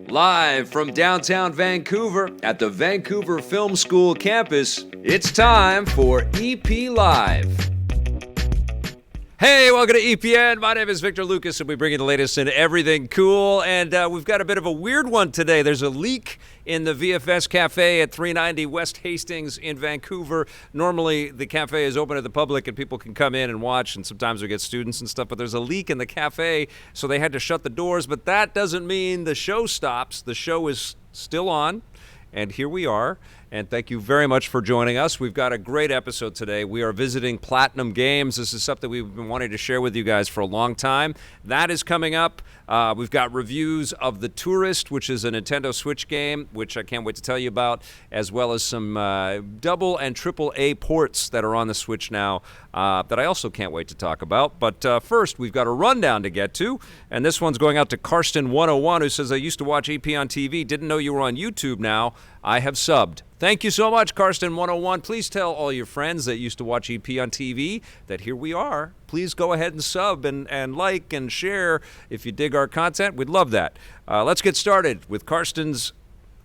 Live from downtown Vancouver at the Vancouver Film School campus, it's time for EP Live. Hey, welcome to EPN. My name is Victor Lucas, and we bring you the latest in everything cool. And we've got a bit of a weird one today. There's a leak in the VFS Cafe at 390 West Hastings in Vancouver. Normally, the cafe is open to the public, and people can come in and watch, and sometimes we get students and stuff. But there's a leak in the cafe, so they had to shut the doors. But that doesn't mean the show stops. The show is still on, and here we are. And thank you very much for joining us. We've got a great episode today. We are visiting PlatinumGames. This is something we've been wanting to share with you guys for a long time. That is coming up. We've got reviews of the Touryst, which is a Nintendo Switch game, which I can't wait to tell you about, as well as some double and triple A ports that are on the Switch now that I also can't wait to talk about. But first, we've got a rundown to get to, and this one's going out to Karsten101, who says, I used to watch EP on TV, didn't know you were on YouTube now. I have subbed. Thank you so much, Karsten101. Please tell all your friends that used to watch EP on TV that here we are. Please go ahead and sub and like and share if you dig our content. We'd love that. Let's get started with Karsten's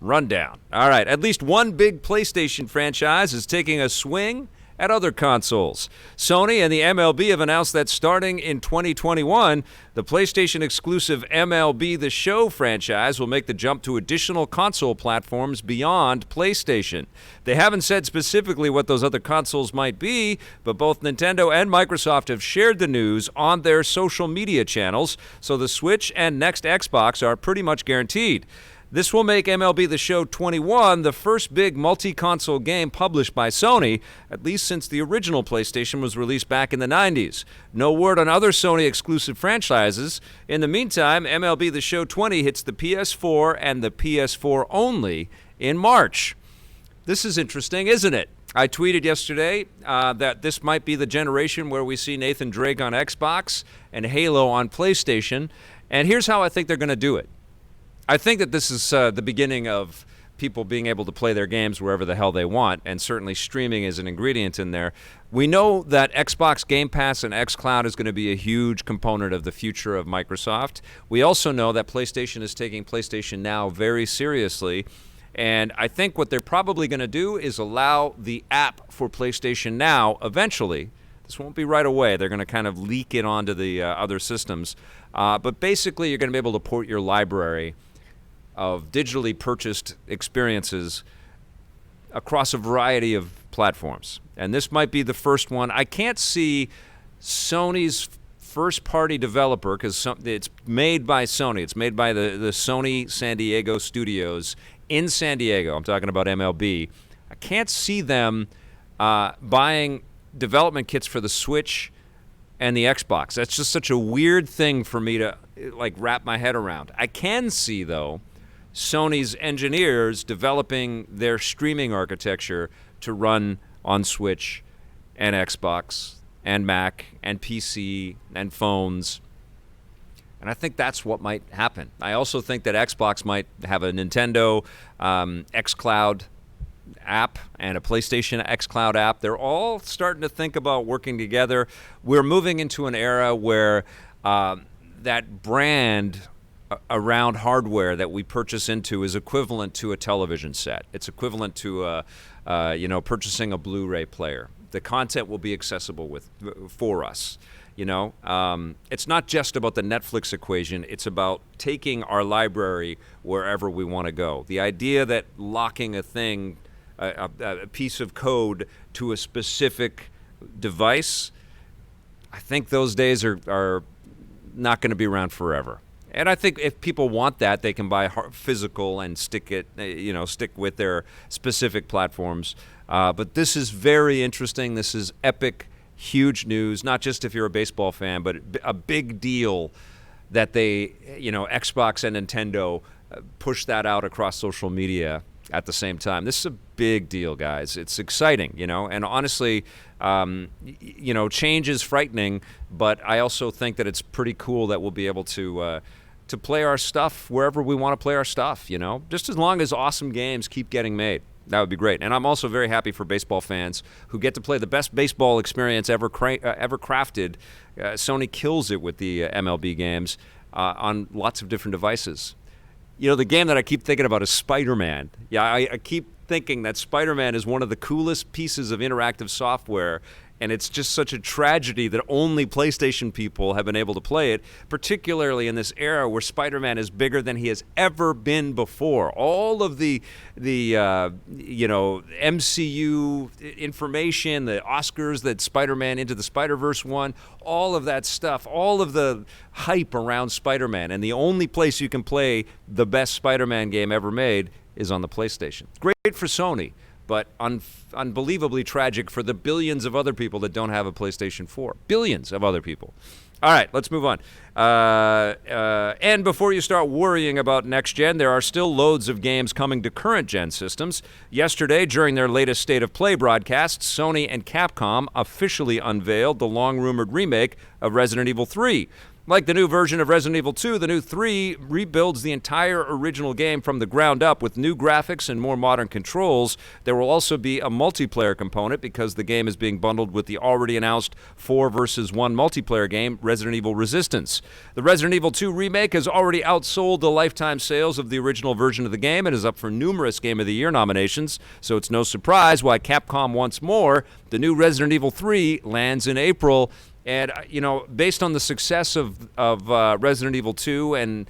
rundown. All right, at least one big PlayStation franchise is taking a swing at other consoles. Sony and the MLB have announced that starting in 2021, the PlayStation-exclusive Mlb the Show franchise will make the jump to additional console platforms beyond PlayStation. They haven't said specifically what those other consoles might be, but both Nintendo and Microsoft have shared the news on their social media channels, so the Switch and next Xbox are pretty much guaranteed. This will make Mlb the Show 21 the first big multi-console game published by Sony, at least since the original PlayStation was released back in the 90s. No word on other Sony-exclusive franchises. In the meantime, Mlb the Show 20 hits the PS4 and the PS4 only in March. This is interesting, isn't it? I tweeted yesterday that this might be the generation where we see Nathan Drake on Xbox and Halo on PlayStation, and here's how I think they're going to do it. I think that this is the beginning of people being able to play their games wherever the hell they want, and certainly streaming is an ingredient in there. We know that Xbox Game Pass and xCloud is going to be a huge component of the future of Microsoft. We also know that PlayStation is taking PlayStation Now very seriously, and I think what they're probably going to do is allow the app for PlayStation Now eventually. This won't be right away. They're going to kind of leak it onto the other systems. But basically, you're going to be able to port your library of digitally purchased experiences across a variety of platforms. And this might be the first one. I can't see Sony's first-party developer, because it's made by Sony. It's made by the Sony San Diego studios in San Diego. I'm talking about MLB. I can't see them buying development kits for the Switch and the Xbox. That's just such a weird thing for me to wrap my head around. I can see, though, Sony's engineers developing their streaming architecture to run on Switch and Xbox and Mac and PC and phones. And I think that's what might happen. I also think that Xbox might have a Nintendo xCloud app and a PlayStation xCloud app. They're all starting to think about working together. We're moving into an era where that brand around hardware that we purchase into is equivalent to a television set. It's equivalent to purchasing a Blu-ray player. The content will be accessible for us. It's not just about the Netflix equation. It's about taking our library wherever we want to go. The idea that locking a thing, a piece of code to a specific device, I think those days are not going to be around forever. And I think if people want that, they can buy physical and stick with their specific platforms. But this is very interesting. This is epic, huge news, not just if you're a baseball fan, but a big deal that they, Xbox and Nintendo push that out across social media at the same time. This is a big deal, guys. It's exciting, and honestly, change is frightening, but I also think that it's pretty cool that we'll be able to play our stuff wherever we want to play our stuff, just as long as awesome games keep getting made. That would be great. And I'm also very happy for baseball fans who get to play the best baseball experience ever crafted. Sony kills it with the MLB games on lots of different devices. The game that I keep thinking about is Spider-Man. Yeah, I keep thinking that Spider-Man is one of the coolest pieces of interactive software, and it's just such a tragedy that only PlayStation people have been able to play it, particularly in this era where Spider-Man is bigger than he has ever been before. All of the MCU information, the Oscars that Spider-Man Into the Spider-Verse won, all of that stuff, all of the hype around Spider-Man, and the only place you can play the best Spider-Man game ever made is on the PlayStation. Great for Sony, but unbelievably tragic for the billions of other people that don't have a PlayStation 4. Billions of other people. All right, let's move on. And before you start worrying about next gen, there are still loads of games coming to current gen systems. Yesterday, during their latest State of Play broadcast, Sony and Capcom officially unveiled the long-rumored remake of Resident Evil 3. Like the new version of Resident Evil 2, the new 3 rebuilds the entire original game from the ground up with new graphics and more modern controls. There will also be a multiplayer component because the game is being bundled with the already announced 4 versus 1 multiplayer game, Resident Evil Resistance. The Resident Evil 2 remake has already outsold the lifetime sales of the original version of the game and is up for numerous Game of the Year nominations, so it's no surprise why Capcom wants more. The new Resident Evil 3 lands in April. And, based on the success of Resident Evil 2 and,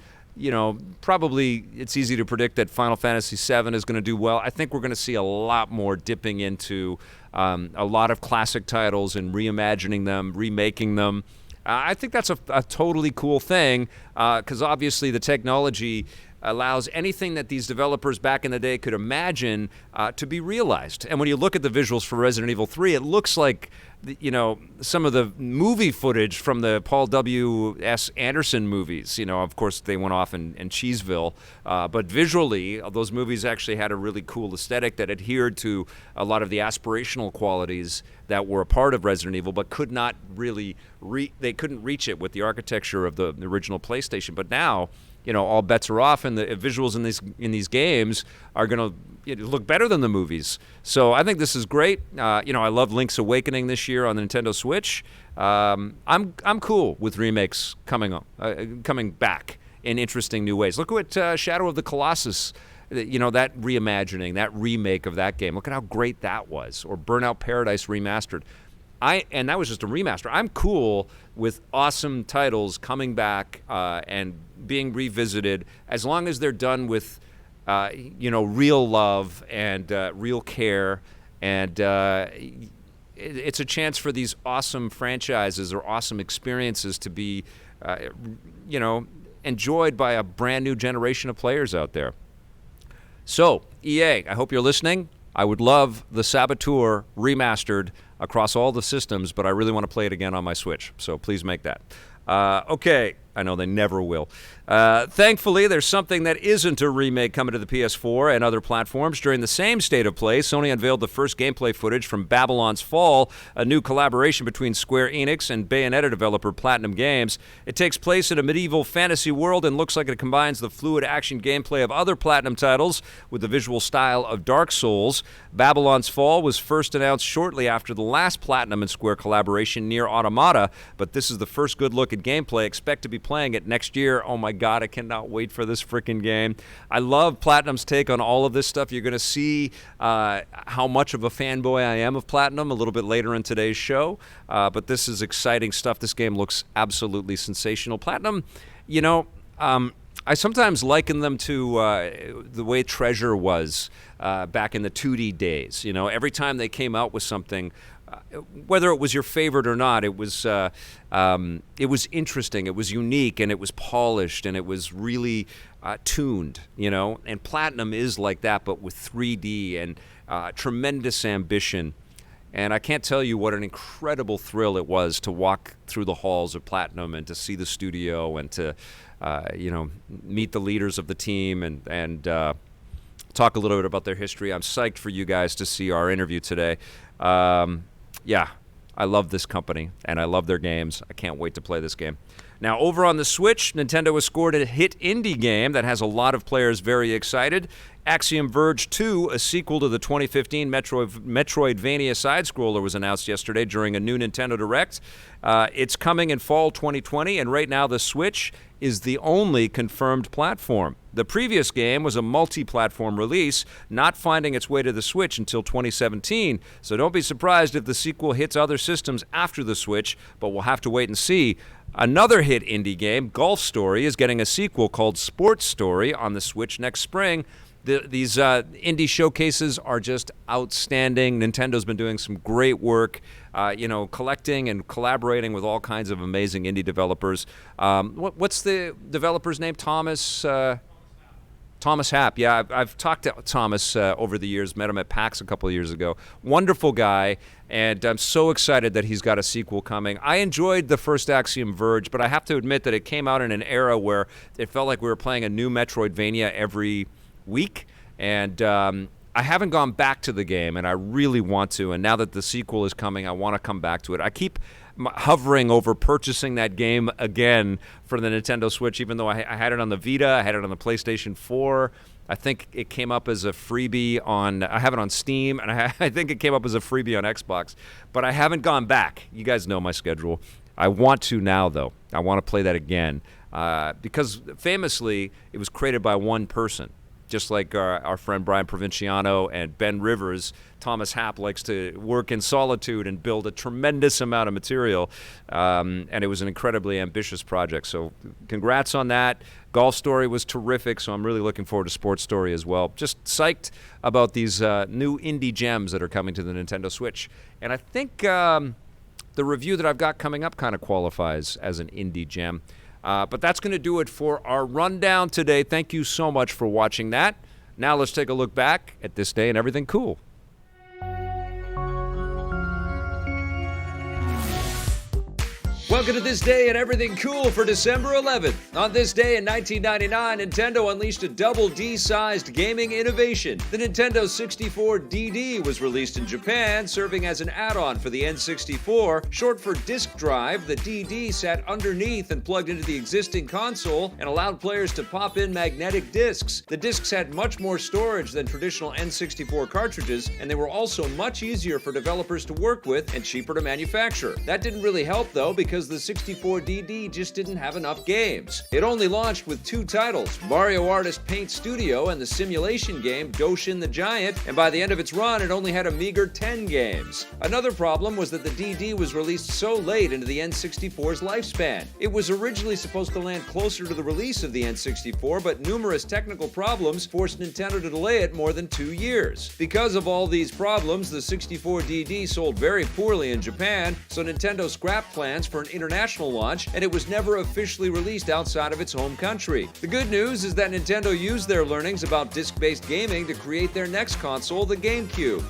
probably it's easy to predict that Final Fantasy VII is going to do well. I think we're going to see a lot more dipping into a lot of classic titles and reimagining them, remaking them. I think that's a totally cool thing because obviously the technology allows anything that these developers back in the day could imagine to be realized. And when you look at the visuals for Resident Evil 3, it looks like, some of the movie footage from the Paul W.S. Anderson movies. Of course, they went off in Cheeseville. But visually, those movies actually had a really cool aesthetic that adhered to a lot of the aspirational qualities that were a part of Resident Evil, but could not really they couldn't reach it with the architecture of the original PlayStation. But now, all bets are off, and the visuals in these games are going to look better than the movies. So I think this is great. I love Link's Awakening this year on the Nintendo Switch. I'm cool with remakes coming back in interesting new ways. Look at Shadow of the Colossus. That reimagining, that remake of that game. Look at how great that was. Or Burnout Paradise Remastered. And that was just a remaster. I'm cool with awesome titles coming back and being revisited as long as they're done with, real love and real care. And it's a chance for these awesome franchises or awesome experiences to be, enjoyed by a brand new generation of players out there. So, EA, I hope you're listening. I would love the Saboteur remastered across all the systems, but I really want to play it again on my Switch, so please make that. Okay, I know they never will. Thankfully, there's something that isn't a remake coming to the PS4 and other platforms. During the same State of Play, Sony unveiled the first gameplay footage from Babylon's Fall, a new collaboration between Square Enix and Bayonetta developer PlatinumGames. It takes place in a medieval fantasy world and looks like it combines the fluid action gameplay of other Platinum titles with the visual style of Dark Souls. Babylon's Fall was first announced shortly after the last Platinum and Square collaboration, Nier Automata, but this is the first good look at gameplay. Expect to be playing it next year. Oh my God, I cannot wait for this freaking game. I love Platinum's take on all of this stuff. You're going to see how much of a fanboy I am of Platinum a little bit later in today's show, but this is exciting stuff. This game looks absolutely sensational. Platinum, I sometimes liken them to the way Treasure was back in the 2D days. Every time they came out with something, whether it was your favorite or not, it was interesting, it was unique, and it was polished, and it was really tuned, And Platinum is like that, but with 3D and tremendous ambition. And I can't tell you what an incredible thrill it was to walk through the halls of Platinum and to see the studio and to, meet the leaders of the team and talk a little bit about their history. I'm psyched for you guys to see our interview today. Yeah, I love this company, and I love their games. I can't wait to play this game. Now, over on the Switch, Nintendo has scored a hit indie game that has a lot of players very excited. Axiom Verge 2, a sequel to the 2015 Metroidvania side-scroller, was announced yesterday during a new Nintendo Direct. It's coming in fall 2020, and right now the Switch is the only confirmed platform. The previous game was a multi-platform release, not finding its way to the Switch until 2017, so don't be surprised if the sequel hits other systems after the Switch, but we'll have to wait and see. Another hit indie game, Golf Story, is getting a sequel called Sports Story on the Switch next spring. These indie showcases are just outstanding. Nintendo's been doing some great work, collecting and collaborating with all kinds of amazing indie developers. What's the developer's name? Thomas Happ. Yeah, I've talked to Thomas over the years, met him at PAX a couple of years ago. Wonderful guy, and I'm so excited that he's got a sequel coming. I enjoyed the first Axiom Verge, but I have to admit that it came out in an era where it felt like we were playing a new Metroidvania every week, and I haven't gone back to the game, and I really want to, and now that the sequel is coming, I want to come back to it. I keep hovering over purchasing that game again for the Nintendo Switch, even though I had it on the Vita, I had it on the PlayStation 4. I think it came up as a freebie I have it on Steam, and I think it came up as a freebie on Xbox, but I haven't gone back. You guys know my schedule. I want to now, though. I want to play that again, because famously, it was created by one person. Just like our friend Brian Provinciano and Ben Rivers, Thomas Happ likes to work in solitude and build a tremendous amount of material, and it was an incredibly ambitious project. So congrats on that. Golf Story was terrific, so I'm really looking forward to Sports Story as well. Just psyched about these new indie gems that are coming to the Nintendo Switch. And I think the review that I've got coming up kind of qualifies as an indie gem. But that's going to do it for our rundown today. Thank you so much for watching that. Now let's take a look back at this day and everything cool. Welcome to This Day and Everything Cool for December 11th. On this day in 1999, Nintendo unleashed a double D-sized gaming innovation. The Nintendo 64 DD was released in Japan, serving as an add-on for the N64. Short for disk drive, the DD sat underneath and plugged into the existing console and allowed players to pop in magnetic discs. The discs had much more storage than traditional N64 cartridges, and they were also much easier for developers to work with and cheaper to manufacture. That didn't really help, though, because the 64 DD just didn't have enough games. It only launched with 2 titles, Mario Artist Paint Studio and the simulation game Goshin the Giant, and by the end of its run, it only had a meager 10 games. Another problem was that the DD was released so late into the N64's lifespan. It was originally supposed to land closer to the release of the N64, but numerous technical problems forced Nintendo to delay it more than 2 years. Because of all these problems, the 64 DD sold very poorly in Japan, so Nintendo scrapped plans for an international launch, and it was never officially released outside of its home country. The good news is that Nintendo used their learnings about disc-based gaming to create their next console, the GameCube.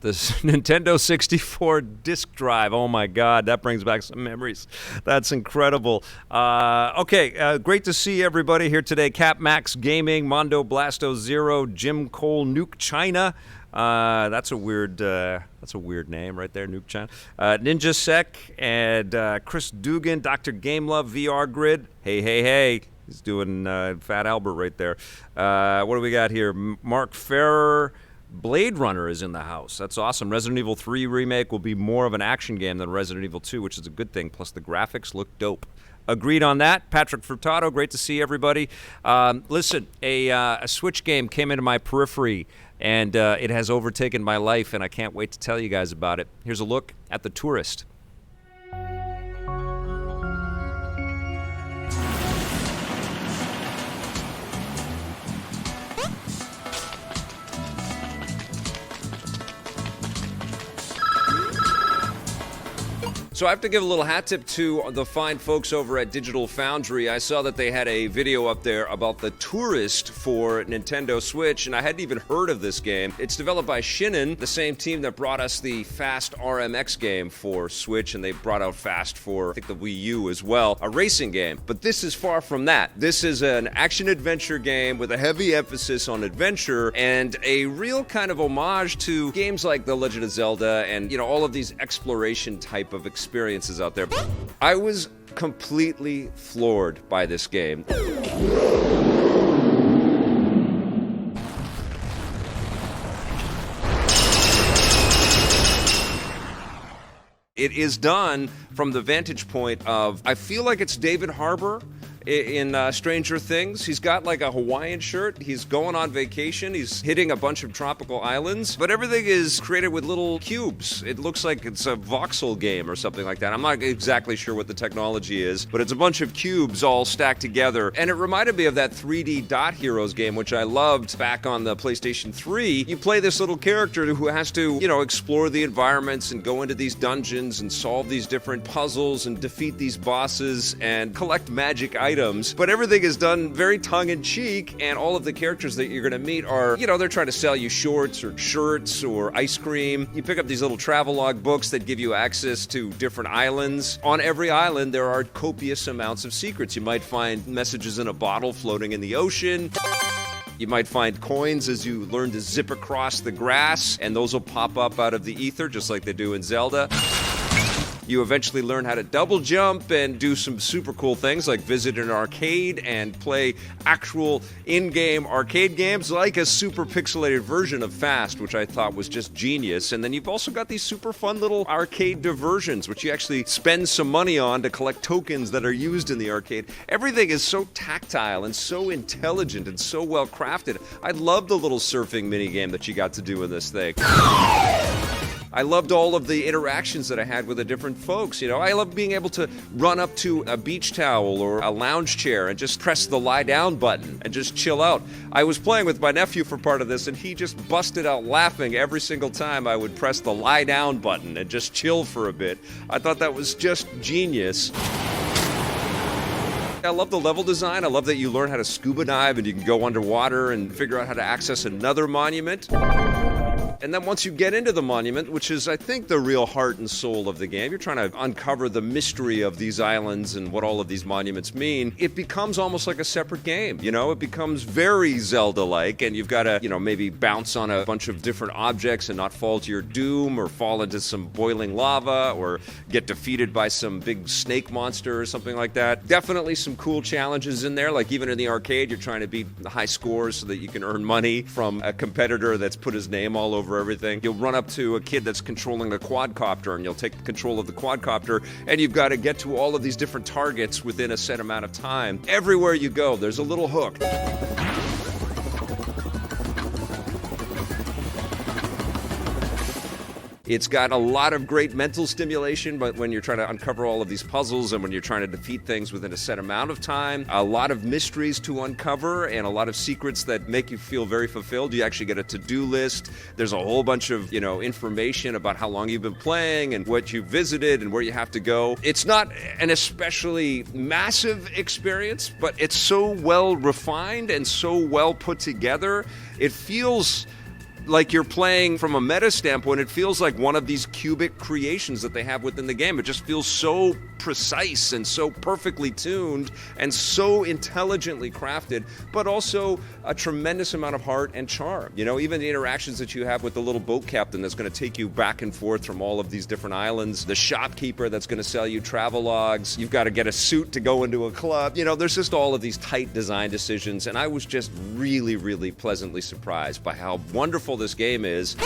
The Nintendo 64 disk drive. Oh my God, that brings back some memories. That's incredible. Great to see everybody here today. Cap Max Gaming, Mondo Blasto Zero, Jim Cole, Nuke China. That's a weird name right there, Nuke China. Ninja Sec and Chris Dugan, Dr. Gamelove, VR Grid. Hey. He's doing Fat Albert right there. What do we got here? Mark Ferrer. Blade Runner is in the house. That's awesome. Resident Evil 3 Remake will be more of an action game than Resident Evil 2, which is a good thing. Plus, the graphics look dope. Agreed on that. Patrick Furtado, great to see everybody. Listen, a Switch game came into my periphery, and it has overtaken my life, and I can't wait to tell you guys about it. Here's a look at the Touryst. So I have to give a little hat tip to the fine folks over at Digital Foundry. I saw that they had a video up there about the Touryst for Nintendo Switch, and I hadn't even heard of this game. It's developed by Shinen, the same team that brought us the Fast RMX game for Switch, and they brought out Fast for, I think, the Wii U as well, a racing game. But this is far from that. This is an action-adventure game with a heavy emphasis on adventure and a real kind of homage to games like The Legend of Zelda and, all of these exploration type of experiences out there. I was completely floored by this game. It is done from the vantage point of, I feel like it's David Harbour in Stranger Things. He's got like a Hawaiian shirt. He's going on vacation. He's hitting a bunch of tropical islands. But everything is created with little cubes. It looks like it's a voxel game or something like that. I'm not exactly sure what the technology is, but it's a bunch of cubes all stacked together. And it reminded me of that 3D Dot Heroes game, which I loved back on the PlayStation 3. You play this little character who has to, explore the environments and go into these dungeons and solve these different puzzles and defeat these bosses and collect magic items. But everything is done very tongue-in-cheek, and all of the characters that you're going to meet are, they're trying to sell you shorts or shirts or ice cream. You pick up these little travelogue books that give you access to different islands. On every island, there are copious amounts of secrets. You might find messages in a bottle floating in the ocean. You might find coins as you learn to zip across the grass, and those will pop up out of the ether just like they do in Zelda. You eventually learn how to double jump and do some super cool things like visit an arcade and play actual in-game arcade games like a super pixelated version of Fast, which I thought was just genius. And then you've also got these super fun little arcade diversions, which you actually spend some money on to collect tokens that are used in the arcade. Everything is so tactile and so intelligent and so well crafted. I love the little surfing minigame that you got to do in this thing. I loved all of the interactions that I had with the different folks. I love being able to run up to a beach towel or a lounge chair and just press the lie down button and just chill out. I was playing with my nephew for part of this, and he just busted out laughing every single time I would press the lie down button and just chill for a bit. I thought that was just genius. I love the level design. I love that you learn how to scuba dive and you can go underwater and figure out how to access another monument. And then once you get into the monument, which is, I think, the real heart and soul of the game, you're trying to uncover the mystery of these islands and what all of these monuments mean. It becomes almost like a separate game, It becomes very Zelda-like, and you've got to, maybe bounce on a bunch of different objects and not fall to your doom or fall into some boiling lava or get defeated by some big snake monster or something like that. Definitely some cool challenges in there, like even in the arcade, you're trying to beat the high scores so that you can earn money from a competitor that's put his name all over everything. You'll run up to a kid that's controlling the quadcopter, and you'll take control of the quadcopter, and you've got to get to all of these different targets within a set amount of time. Everywhere you go, there's a little hook. It's got a lot of great mental stimulation, but when you're trying to uncover all of these puzzles and when you're trying to defeat things within a set amount of time, a lot of mysteries to uncover and a lot of secrets that make you feel very fulfilled. You actually get a to-do list. There's a whole bunch of, information about how long you've been playing and what you visited and where you have to go. It's not an especially massive experience, but it's so well refined and so well put together. It feels like you're playing from a meta standpoint. It feels like one of these cubic creations that they have within the game. It just feels so precise and so perfectly tuned and so intelligently crafted, but also a tremendous amount of heart and charm. Even the interactions that you have with the little boat captain that's going to take you back and forth from all of these different islands, the shopkeeper that's going to sell you travelogues, you've got to get a suit to go into a club. There's just all of these tight design decisions, and I was just really, really pleasantly surprised by how wonderful this game is.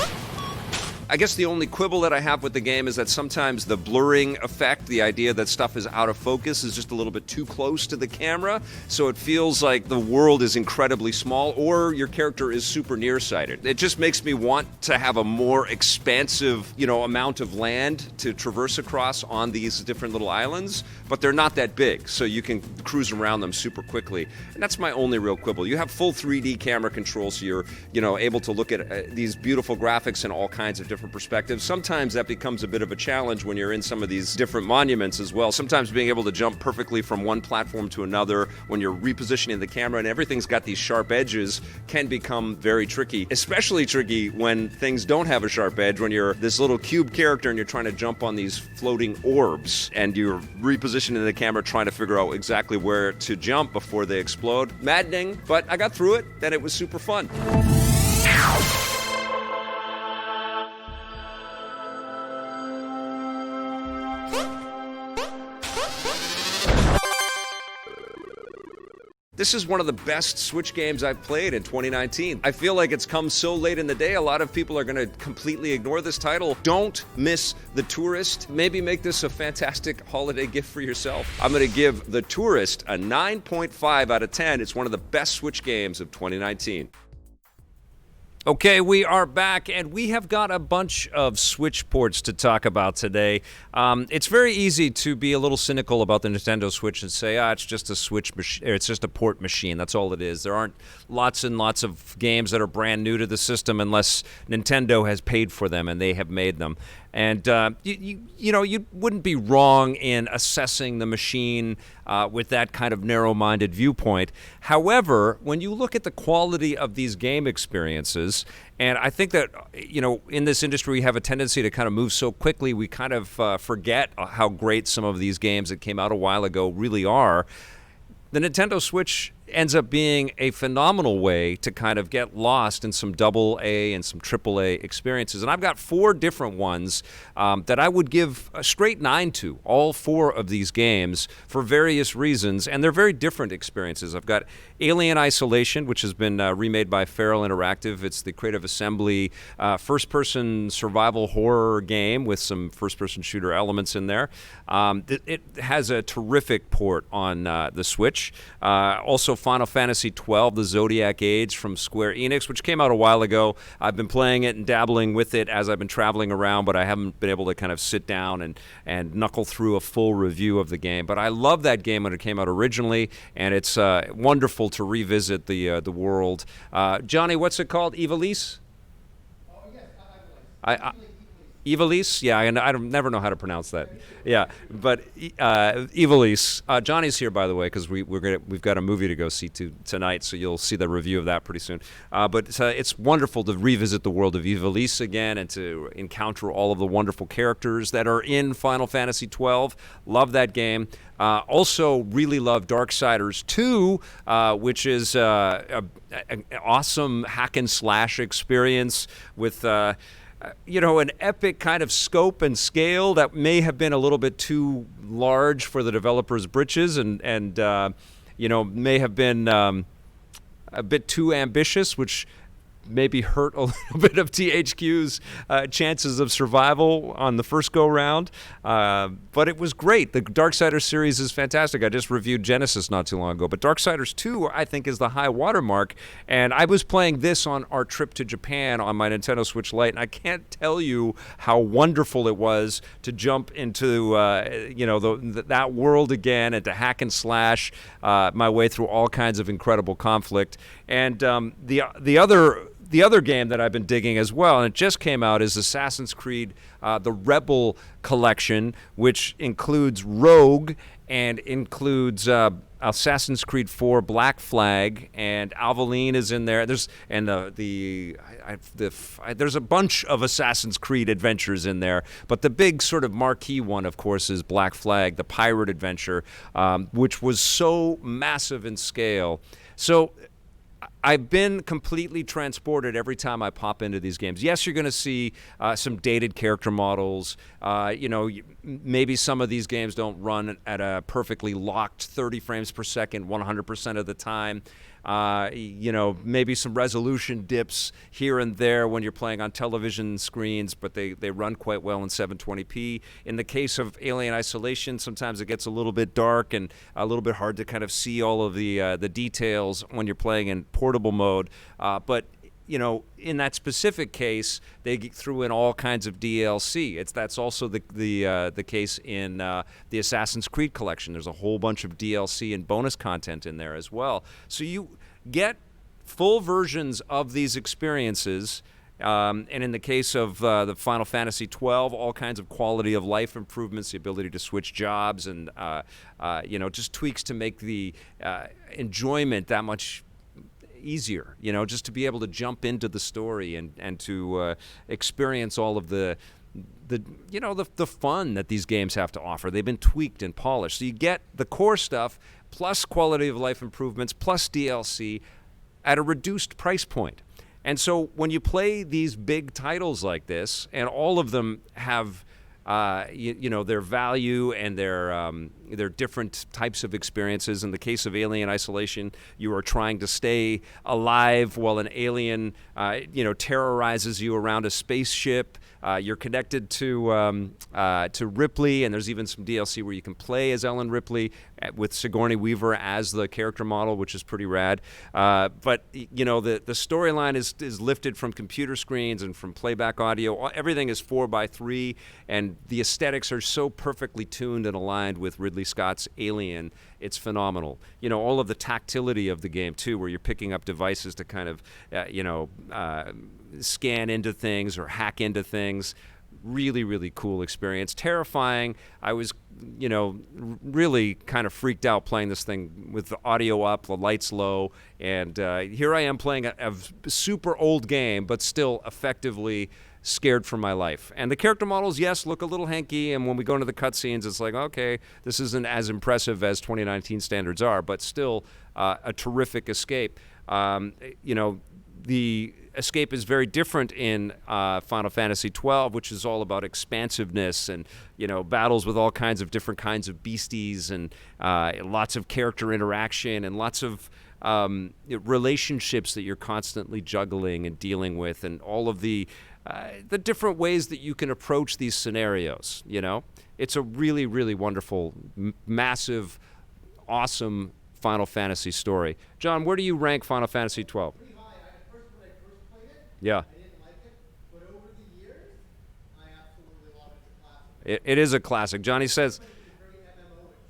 I guess the only quibble that I have with the game is that sometimes the blurring effect, the idea that stuff is out of focus, is just a little bit too close to the camera, so it feels like the world is incredibly small or your character is super nearsighted. It just makes me want to have a more expansive, amount of land to traverse across on these different little islands, but they're not that big, so you can cruise around them super quickly. And that's my only real quibble. You have full 3D camera control, so you're, able to look at these beautiful graphics in all kinds of different perspectives. Sometimes that becomes a bit of a challenge when you're in some of these different monuments as well. Sometimes being able to jump perfectly from one platform to another when you're repositioning the camera and everything's got these sharp edges can become very tricky. Especially tricky when things don't have a sharp edge, when you're this little cube character and you're trying to jump on these floating orbs and you're repositioning the camera trying to figure out exactly where to jump before they explode. Maddening, but I got through it and it was super fun. This is one of the best Switch games I've played in 2019. I feel like it's come so late in the day, a lot of people are going to completely ignore this title. Don't miss The Touryst. Maybe make this a fantastic holiday gift for yourself. I'm going to give The Touryst a 9.5 out of 10. It's one of the best Switch games of 2019. Okay, we are back, and we have got a bunch of Switch ports to talk about today. It's very easy to be a little cynical about the Nintendo Switch and say, it's just a Switch machine, it's just a port machine. That's all it is. There aren't lots and lots of games that are brand new to the system unless Nintendo has paid for them and they have made them. And you wouldn't be wrong in assessing the machine with that kind of narrow-minded viewpoint. However, when you look at the quality of these game experiences, and I think that in this industry we have a tendency to kind of move so quickly, we kind of forget how great some of these games that came out a while ago really are. The Nintendo Switch ends up being a phenomenal way to kind of get lost in some AA and some AAA experiences. And I've got 4 different ones that I would give a straight 9 to, all 4 of these games for various reasons, and they're very different experiences. I've got Alien Isolation, which has been remade by Feral Interactive. It's the Creative Assembly first-person survival horror game with some first-person shooter elements in there. It has a terrific port on the Switch. Also Final Fantasy XII, The Zodiac Age from Square Enix, which came out a while ago. I've been playing it and dabbling with it as I've been traveling around, but I haven't been able to kind of sit down and knuckle through a full review of the game. But I love that game when it came out originally, and it's wonderful to revisit the world. Johnny, what's it called? Ivalice? Oh, yes, Ivalice? Yeah, and I don't never know how to pronounce that. Yeah, but Ivalice. Johnny's here, by the way, because we've got a movie to go see tonight, so you'll see the review of that pretty soon. But it's wonderful to revisit the world of Ivalice again and to encounter all of the wonderful characters that are in Final Fantasy XII. Love that game. Also, really love Darksiders 2, which is an awesome hack and slash experience with an epic kind of scope and scale that may have been a little bit too large for the developer's britches and may have been a bit too ambitious, which maybe hurt a little bit of THQ's chances of survival on the first go-round. But it was great. The Darksiders series is fantastic. I just reviewed Genesis not too long ago. But Darksiders 2, I think, is the high watermark. And I was playing this on our trip to Japan on my Nintendo Switch Lite, and I can't tell you how wonderful it was to jump into that world again and to hack and slash my way through all kinds of incredible conflict. And the other game that I've been digging as well, and it just came out, is Assassin's Creed, the Rebel Collection, which includes Rogue and includes Assassin's Creed 4 Black Flag, and Aveline is in there. There's a bunch of Assassin's Creed adventures in there, but the big sort of marquee one, of course, is Black Flag, the pirate adventure, which was so massive in scale. So I've been completely transported every time I pop into these games. Yes, you're going to see some dated character models. Maybe some of these games don't run at a perfectly locked 30 frames per second 100% of the time. Maybe some resolution dips here and there when you're playing on television screens, but they run quite well in 720p. In the case of Alien Isolation, sometimes it gets a little bit dark and a little bit hard to kind of see all of the details when you're playing in portable mode. But in that specific case, they threw in all kinds of DLC. That's also the case in the Assassin's Creed collection. There's a whole bunch of DLC and bonus content in there as well. So you get full versions of these experiences. And in the case of the Final Fantasy XII, all kinds of quality of life improvements, the ability to switch jobs, and just tweaks to make the enjoyment that much easier, just to be able to jump into the story and to experience all of the fun that these games have to offer. They've been tweaked and polished. So you get the core stuff plus quality of life improvements plus DLC at a reduced price point. And so when you play these big titles like this, and all of them have their value and their There are different types of experiences. In the case of Alien Isolation, you are trying to stay alive while an alien, terrorizes you around a spaceship. You're connected to Ripley, and there's even some DLC where you can play as Ellen Ripley with Sigourney Weaver as the character model, which is pretty rad. But the storyline is lifted from computer screens and from playback audio. Everything is 4:3, and the aesthetics are so perfectly tuned and aligned with Ridley Scott's Alien. It's phenomenal. All of the tactility of the game too, where you're picking up devices to kind of, scan into things or hack into things. Really, really cool experience. Terrifying. I was, really kind of freaked out playing this thing with the audio up, the lights low, and here I am playing a super old game, but still effectively scared for my life. And the character models, yes, look a little hanky, and when we go into the cutscenes, it's like, okay, this isn't as impressive as 2019 standards are, but still a terrific escape. The escape is very different in Final Fantasy XII, which is all about expansiveness and battles with all kinds of different kinds of beasties and lots of character interaction and lots of relationships that you're constantly juggling and dealing with, and all of the different ways that you can approach these scenarios. It's a really, really wonderful, massive, awesome Final Fantasy story. John, where do you rank Final Fantasy XII? Pretty high. When I first played it, Yeah. I didn't like it, but over the years, I absolutely love it. It's a classic. It is a classic. Johnny says,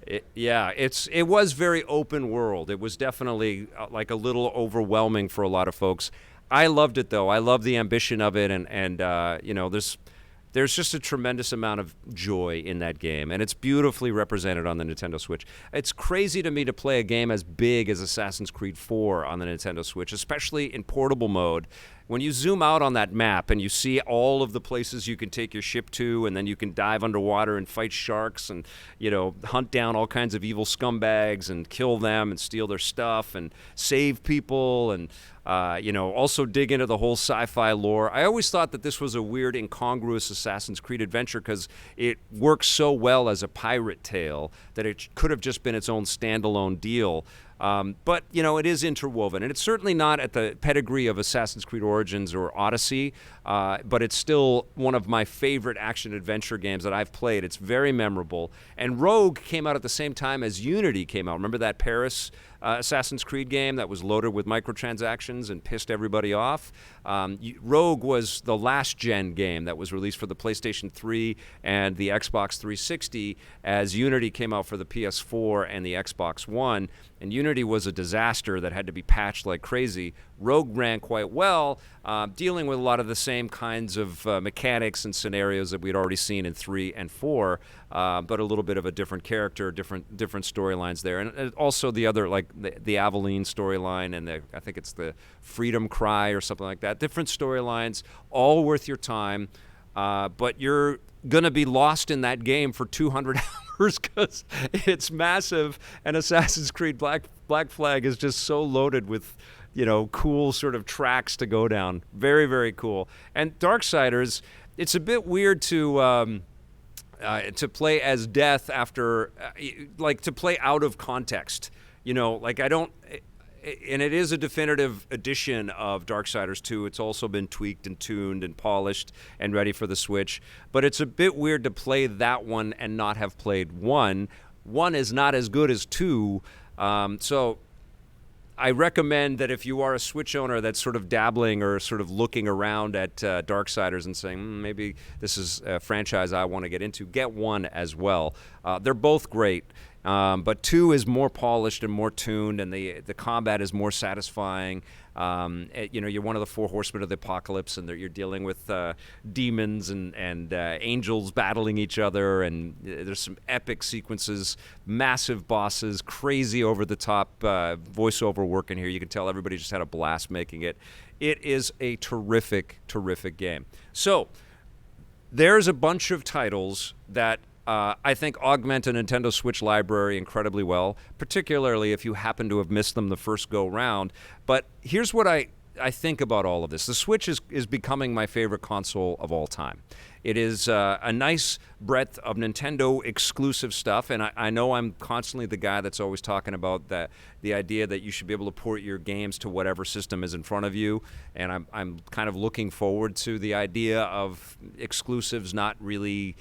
it was very open world. It was definitely like a little overwhelming for a lot of folks. I loved it though. I love the ambition of it, and there's just a tremendous amount of joy in that game, and it's beautifully represented on the Nintendo Switch. It's crazy to me to play a game as big as Assassin's Creed 4 on the Nintendo Switch, especially in portable mode. When you zoom out on that map and you see all of the places you can take your ship to, and then you can dive underwater and fight sharks and, hunt down all kinds of evil scumbags and kill them and steal their stuff and save people and, also dig into the whole sci-fi lore. I always thought that this was a weird, incongruous Assassin's Creed adventure because it works so well as a pirate tale that it could have just been its own standalone deal. But, it is interwoven, and it's certainly not at the pedigree of Assassin's Creed Origins or Odyssey, but it's still one of my favorite action-adventure games that I've played. It's very memorable. And Rogue came out at the same time as Unity came out. Remember that Paris Assassin's Creed game that was loaded with microtransactions and pissed everybody off? Rogue was the last-gen game that was released for the PlayStation 3 and the Xbox 360 as Unity came out for the PS4 and the Xbox One. And Unity was a disaster that had to be patched like crazy. Rogue ran quite well, dealing with a lot of the same kinds of mechanics and scenarios that we'd already seen in 3 and 4, but a little bit of a different character, different storylines there. And also the other, like the Aveline storyline and I think it's the Freedom Cry or something like that. Different storylines, all worth your time, but you're going to be lost in that game for 200 hours because it's massive, and Assassin's Creed Black Flag is just so loaded with cool sort of tracks to go down. Very, very cool. And Darksiders, it's a bit weird to play as Death after, to play out of context. I don't. And it is a definitive edition of Darksiders 2. It's also been tweaked and tuned and polished and ready for the Switch. But it's a bit weird to play that one and not have played 1. 1 is not as good as 2. So I recommend that if you are a Switch owner that's sort of dabbling or sort of looking around at Darksiders and saying, maybe this is a franchise I want to get into, get 1 as well. They're both great. But 2 is more polished and more tuned, and the combat is more satisfying. You're one of the 4 horsemen of the apocalypse, and you're dealing with demons and angels battling each other, and there's some epic sequences, massive bosses, crazy over-the-top voiceover work in here. You can tell everybody just had a blast making it. It is a terrific, terrific game. So there's a bunch of titles that I think augment a Nintendo Switch library incredibly well, particularly if you happen to have missed them the first go round. But here's what I I think about all of this. The Switch is becoming my favorite console of all time. It is a nice breadth of Nintendo exclusive stuff, and I know I'm constantly the guy that's always talking about the idea that you should be able to port your games to whatever system is in front of you, and I'm kind of looking forward to the idea of exclusives not really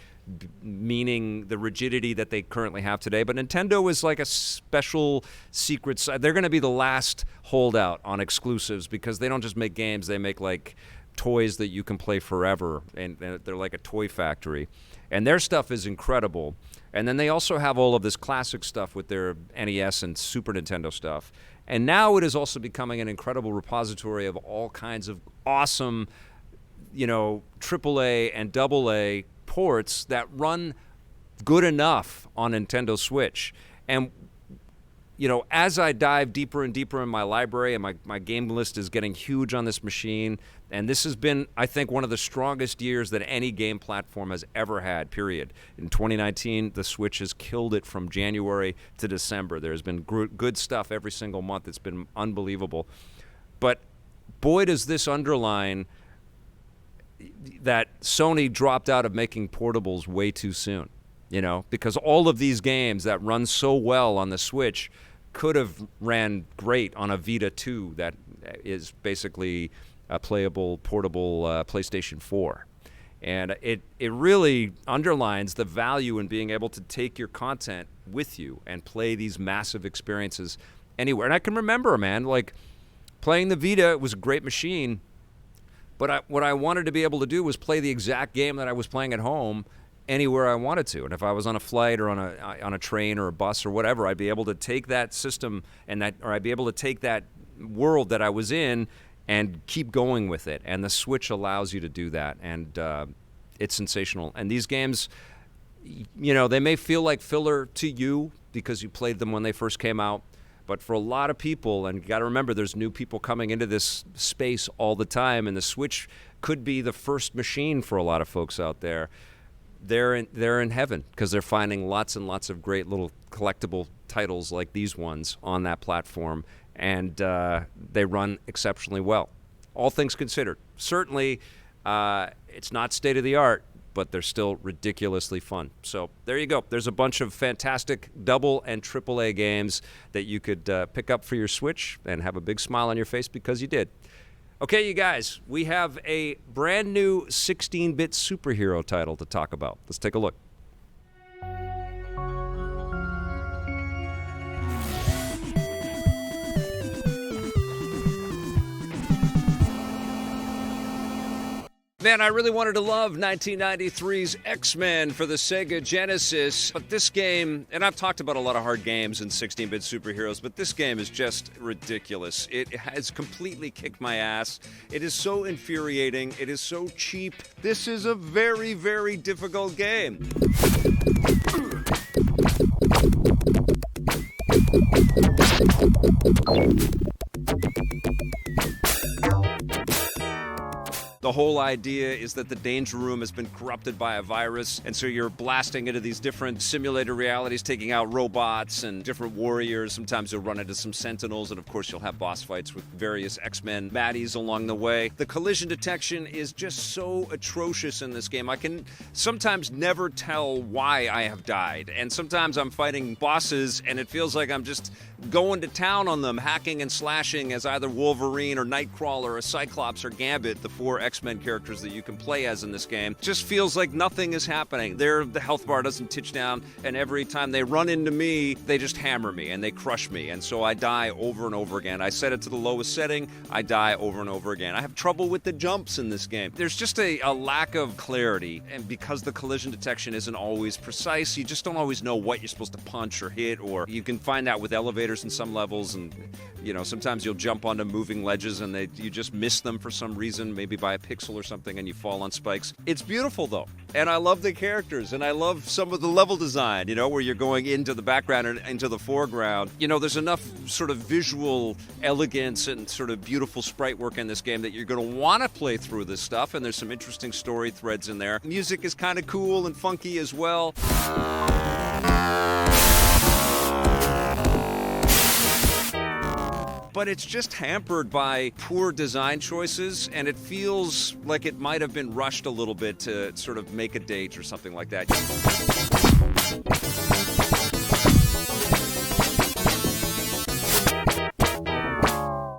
meaning the rigidity that they currently have today. But Nintendo is like a special secret side. They're going to be the last holdout on exclusives because they don't just make games, they make like toys that you can play forever, and they're like a toy factory. And their stuff is incredible. And then they also have all of this classic stuff with their NES and Super Nintendo stuff. And now it is also becoming an incredible repository of all kinds of awesome, AAA and AA ports that run good enough on Nintendo Switch. And as I dive deeper and deeper in my library, and my game list is getting huge on this machine, and this has been, I think, one of the strongest years that any game platform has ever had, period. In 2019, the Switch has killed it from January to December. There's been good stuff every single month. It's been unbelievable. But boy, does this underline that Sony dropped out of making portables way too soon, because all of these games that run so well on the Switch could have ran great on a Vita 2 that is basically a playable portable PlayStation 4. And it really underlines the value in being able to take your content with you and play these massive experiences anywhere. And I can remember, man, like playing the Vita, it was a great machine, but what I wanted to be able to do was play the exact game that I was playing at home anywhere I wanted to. And if I was on a flight or on a train or a bus or whatever, I'd be able to take that system or I'd be able to take that world that I was in and keep going with it. And the Switch allows you to do that, and it's sensational. And these games, they may feel like filler to you because you played them when they first came out, but for a lot of people, and you got to remember, there's new people coming into this space all the time, and the Switch could be the first machine for a lot of folks out there. They're in heaven because they're finding lots and lots of great little collectible titles like these ones on that platform, and they run exceptionally well. All things considered. Certainly, it's not state-of-the-art, but they're still ridiculously fun. So there you go. There's a bunch of fantastic double and AAA games that you could pick up for your Switch and have a big smile on your face because you did. Okay, you guys, we have a brand new 16-bit superhero title to talk about. Let's take a look. Man, I really wanted to love 1993's X-Men for the Sega Genesis, but this game, and I've talked about a lot of hard games in 16-bit superheroes, but this game is just ridiculous. It has completely kicked my ass. It is so infuriating. It is so cheap. This is a very, very difficult game. The whole idea is that the danger room has been corrupted by a virus, and so you're blasting into these different simulated realities, taking out robots and different warriors. Sometimes you'll run into some sentinels, and of course you'll have boss fights with various X-Men baddies along the way. The collision detection is just so atrocious in this game. I can sometimes never tell why I have died, and sometimes I'm fighting bosses, and it feels like I'm just going to town on them, hacking and slashing as either Wolverine or Nightcrawler or Cyclops or Gambit, the 4 X-Men characters that you can play as in this game. Just feels like nothing is happening. The health bar doesn't titch down, and every time they run into me, they just hammer me and they crush me, and so I die over and over again. I set it to the lowest setting, I die over and over again. I have trouble with the jumps in this game. There's just a lack of clarity, and because the collision detection isn't always precise, you just don't always know what you're supposed to punch or hit, or you can find out with elevators in some levels, and sometimes you'll jump onto moving ledges and you just miss them for some reason, maybe by a pixel or something, and you fall on spikes. It's beautiful though, and I love the characters, and I love some of the level design, where you're going into the background and into the foreground. There's enough sort of visual elegance and sort of beautiful sprite work in this game that you're going to want to play through this stuff, and there's some interesting story threads in there. Music is kind of cool and funky as well. but it's just hampered by poor design choices, and it feels like it might have been rushed a little bit to sort of make a date or something like that.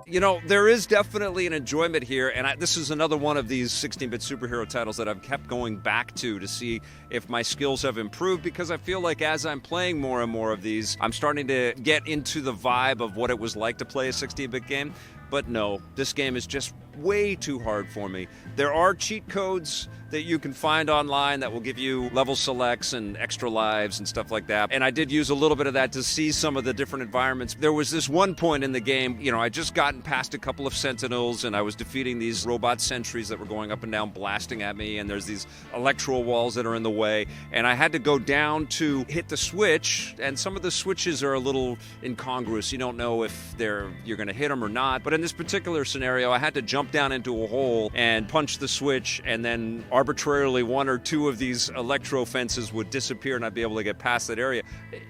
You know, there is definitely an enjoyment here, and this is another one of these 16-bit superhero titles that I've kept going back to see if my skills have improved, because I feel like as I'm playing more and more of these, I'm starting to get into the vibe of what it was like to play a 16-bit game. But no, this game is just way too hard for me. There are cheat codes that you can find online that will give you level selects and extra lives and stuff like that. And I did use a little bit of that to see some of the different environments. There was this one point in the game, you know, I just gotten past a couple of sentinels and I was defeating these robot sentries that were going up and down blasting at me, and there's these electoral walls that are in the way, and I had to go down to hit the switch, and some of the switches are a little incongruous. You don't know if you're going to hit them or not. But in this particular scenario, I had to jump down into a hole and punch the switch, and then arbitrarily one or two of these electro fences would disappear and I'd be able to get past that area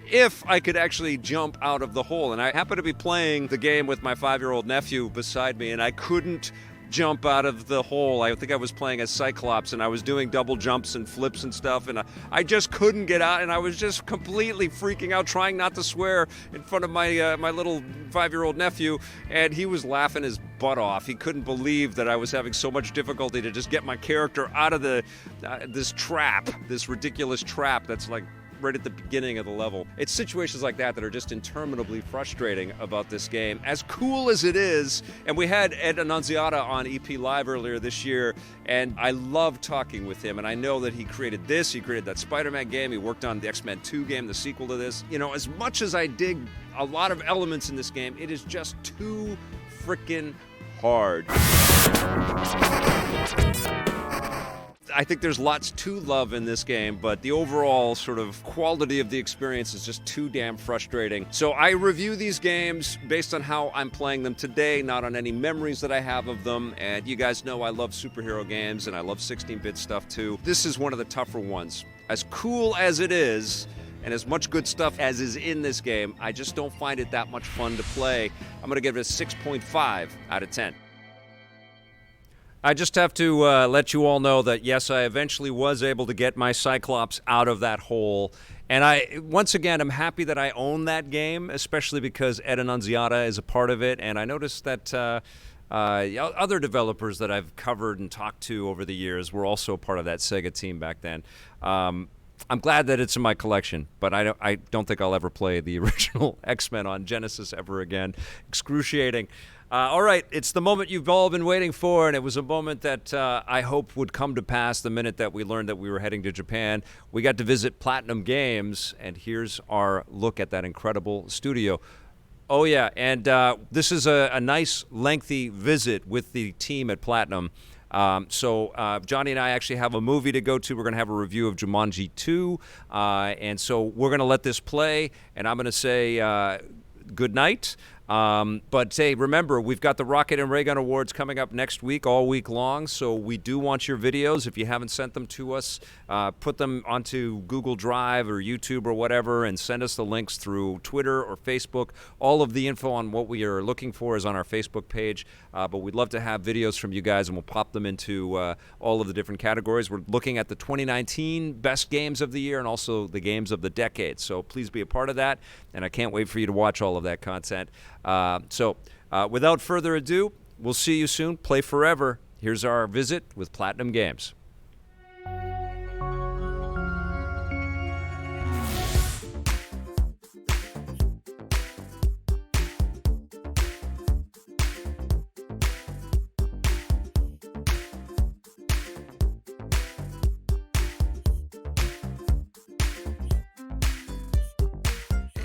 if I could actually jump out of the hole. And I happened to be playing the game with my 5-year-old nephew beside me, and I couldn't jump out of the hole. I think I was playing as Cyclops, and I was doing double jumps and flips and stuff, and I just couldn't get out, and I was just completely freaking out, trying not to swear in front of my my little 5-year-old nephew, and he was laughing his butt off. He couldn't believe that I was having so much difficulty to just get my character out of this trap, this ridiculous trap that's like right at the beginning of the level. It's situations like that that are just interminably frustrating about this game. As cool as it is, and we had Ed Annunziata on EP Live earlier this year, and I love talking with him, and I know that he created this, he created that Spider-Man game, he worked on the X-Men 2 game, the sequel to this. You know, as much as I dig a lot of elements in this game, it is just too freaking hard. I think there's lots to love in this game, but the overall sort of quality of the experience is just too damn frustrating. So I review these games based on how I'm playing them today, not on any memories that I have of them. And you guys know I love superhero games and I love 16-bit stuff too. This is one of the tougher ones. As cool as it is, and as much good stuff as is in this game, I just don't find it that much fun to play. I'm going to give it a 6.5 out of 10. I just have to let you all know that, yes, I eventually was able to get my Cyclops out of that hole. And once again, I'm happy that I own that game, especially because Ed Annunziata is a part of it. And I noticed that other developers that I've covered and talked to over the years were also part of that Sega team back then. I'm glad that it's in my collection, but I don't think I'll ever play the original X-Men on Genesis ever again. Excruciating. All right, it's the moment you've all been waiting for, and it was a moment that I hope would come to pass the minute that we learned that we were heading to Japan. We got to visit PlatinumGames, and here's our look at that incredible studio. Oh, yeah, and this is a nice, lengthy visit with the team at Platinum. So Johnny and I actually have a movie to go to. We're going to have a review of Jumanji 2, and so we're going to let this play, and I'm going to say good night. But hey, remember, we've got the Rocket and Raygun Awards coming up next week, all week long, so we do want your videos. If you haven't sent them to us, put them onto Google Drive or YouTube or whatever, and send us the links through Twitter or Facebook. All of the info on what we are looking for is on our Facebook page, but we'd love to have videos from you guys, and we'll pop them into all of the different categories. We're looking at the 2019 best games of the year and also the games of the decade, so please be a part of that, and I can't wait for you to watch all of that content. So without further ado, we'll see you soon. Play forever. Here's our visit with PlatinumGames.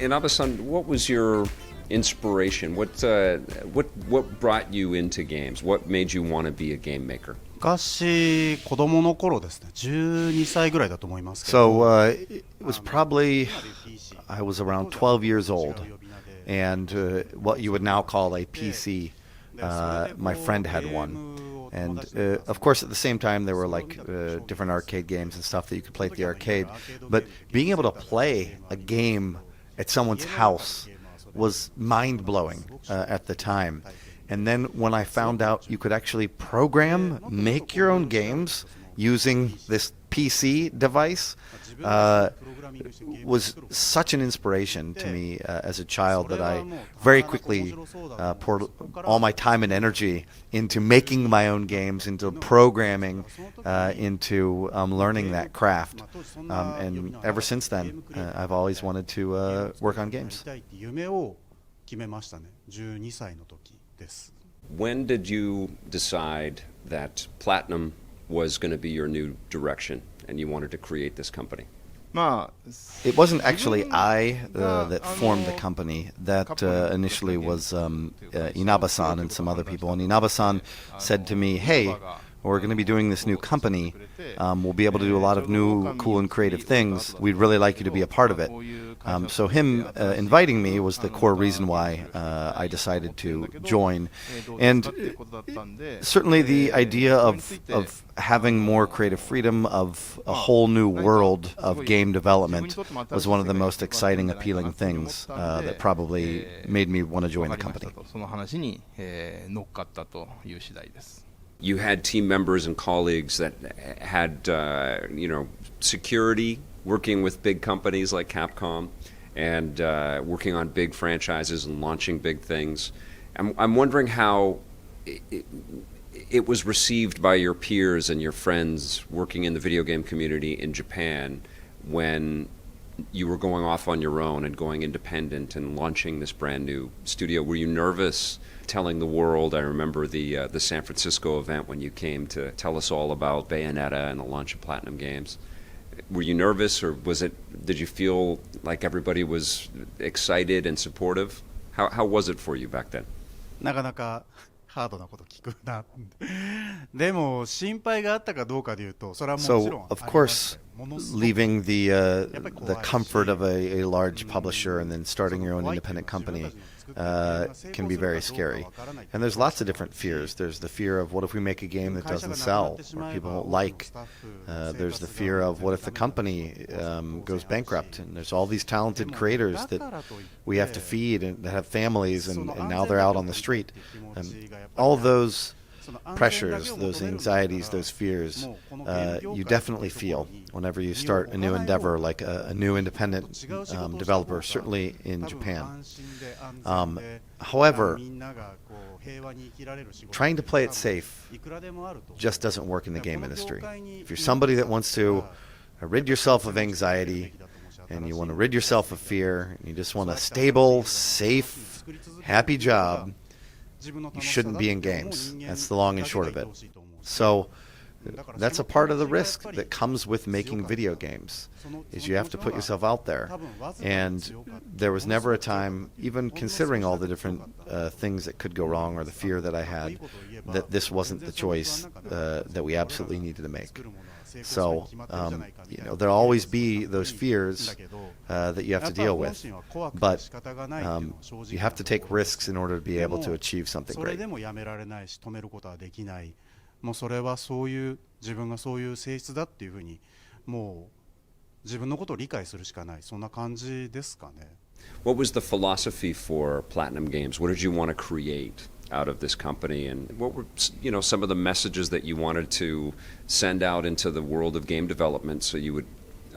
Inaba-san, what was your inspiration? What brought you into games? What made you want to be a game maker? 昔子供の頃ですね、12歳ぐらいだと思いますけど。So it was probably I was around 12 years old, and what you would now call a PC. My friend had one. And of course, at the same time, there were like different arcade games and stuff that you could play at the arcade. But being able to play a game at someone's house was mind-blowing at the time. And then when I found out you could actually program, make your own games using this PC device, was such an inspiration to me as a child that I very quickly poured all my time and energy into making my own games, into programming, into learning that craft. And ever since then, I've always wanted to work on games. When did you decide that Platinum was going to be your new direction and you wanted to create this company? It wasn't actually I that formed the company. That initially was Inaba-san and some other people. And Inaba-san said to me, hey, we're going to be doing this new company. We'll be able to do a lot of new, cool, and creative things. We'd really like you to be a part of it. So him inviting me was the core reason why I decided to join. And certainly the idea of having more creative freedom, of a whole new world of game development was one of the most exciting, appealing things that probably made me want to join the company. You had team members and colleagues that had, security, working with big companies like Capcom, and working on big franchises and launching big things. I'm wondering how it was received by your peers and your friends working in the video game community in Japan when you were going off on your own and going independent and launching this brand new studio. Were you nervous telling the world? I remember the San Francisco event when you came to tell us all about Bayonetta and the launch of PlatinumGames. Were you nervous, or did you feel like everybody was excited and supportive? How was it for you back then? なかなかハードなこと聞くな。でも心配があったかどうかでいうと、それはもちろん。So, of course, leaving the comfort of a large publisher and then starting your own independent company can be very scary. And there's lots of different fears. There's the fear of what if we make a game that doesn't sell or people don't like. There's the fear of what if the company goes bankrupt. And there's all these talented creators that we have to feed and that have families, and now they're out on the street. All of those pressures, those anxieties, those fears, you definitely feel whenever you start a new endeavor like a new independent developer, certainly in Japan. However, trying to play it safe just doesn't work in the game industry. If you're somebody that wants to rid yourself of anxiety and you want to rid yourself of fear and you just want a stable, safe, happy job, you shouldn't be in games. That's the long and short of it. So that's a part of the risk that comes with making video games, is you have to put yourself out there. And there was never a time, even considering all the different things that could go wrong or the fear that I had, that this wasn't the choice that we absolutely needed to make. So, there'll always be those fears that you have to deal with, but you have to take risks in order to be able to achieve something great. もうそれはそういう自分がそういう性質だっていうふうにもう自分のことを理解するしかない、そんな感じですかね。What was the philosophy for Platinum Games? What did you want to create out of this company, and what were some of the messages that you wanted to send out into the world of game development so you would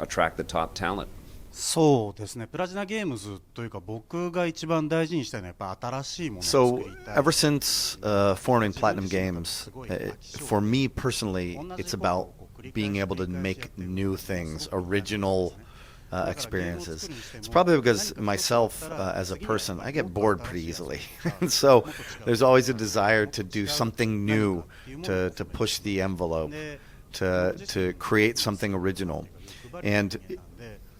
attract the top talent? そうですね。プラチナゲームズというか僕が一番大事にしたいのはやっぱ新しいものを作りたい。So, ever since forming Platinum Games, for me personally, it's about being able to make new things, original experiences. It's probably because myself as a person, I get bored pretty easily. So there's always a desire to do something new, to push the envelope, to create something original. And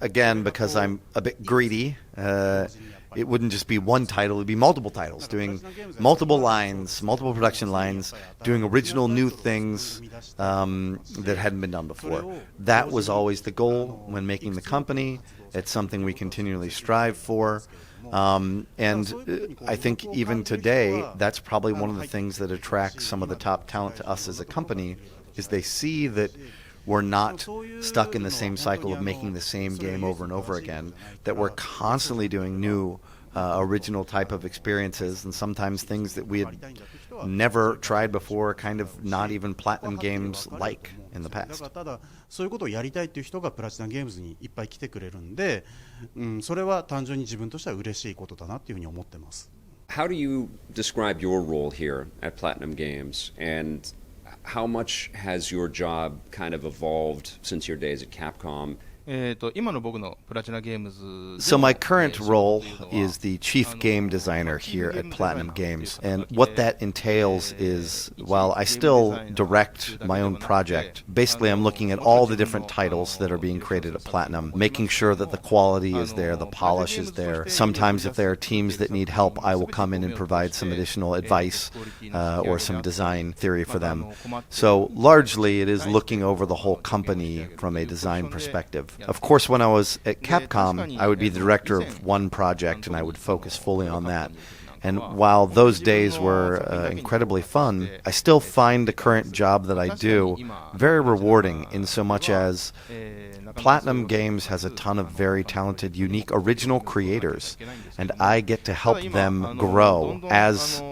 again, because I'm a bit greedy, it wouldn't just be one title, it'd be multiple titles, doing multiple lines, multiple production lines, doing original new things that hadn't been done before. That was always the goal when making the company. It's something we continually strive for. And I think even today, that's probably one of the things that attracts some of the top talent to us as a company, is they see that we're not stuck in the same cycle of making the same game over and over again, that we're constantly doing new, original type of experiences, and sometimes things that we had never tried before, kind of not even Platinum Games like in the past. ただそういうことをやりたいっていう人がプラチナゲームズにいっぱい来てくれるんで、それは単純に自分としては嬉しいことだなっていうふうに思ってます。How do you describe your role here at Platinum Games, and how much has your job kind of evolved since your days at Capcom? So my current role is the chief game designer here at Platinum Games, and what that entails is, while I still direct my own project, basically I'm looking at all the different titles that are being created at Platinum, making sure that the quality is there, the polish is there. Sometimes if there are teams that need help, I will come in and provide some additional advice or some design theory for them. So largely it is looking over the whole company from a design perspective. Of course, when I was at Capcom, I would be the director of one project and I would focus fully on that. And while those days were incredibly fun, I still find the current job that I do very rewarding, in so much as Platinum Games has a ton of very talented, unique, original creators, and I get to help them grow as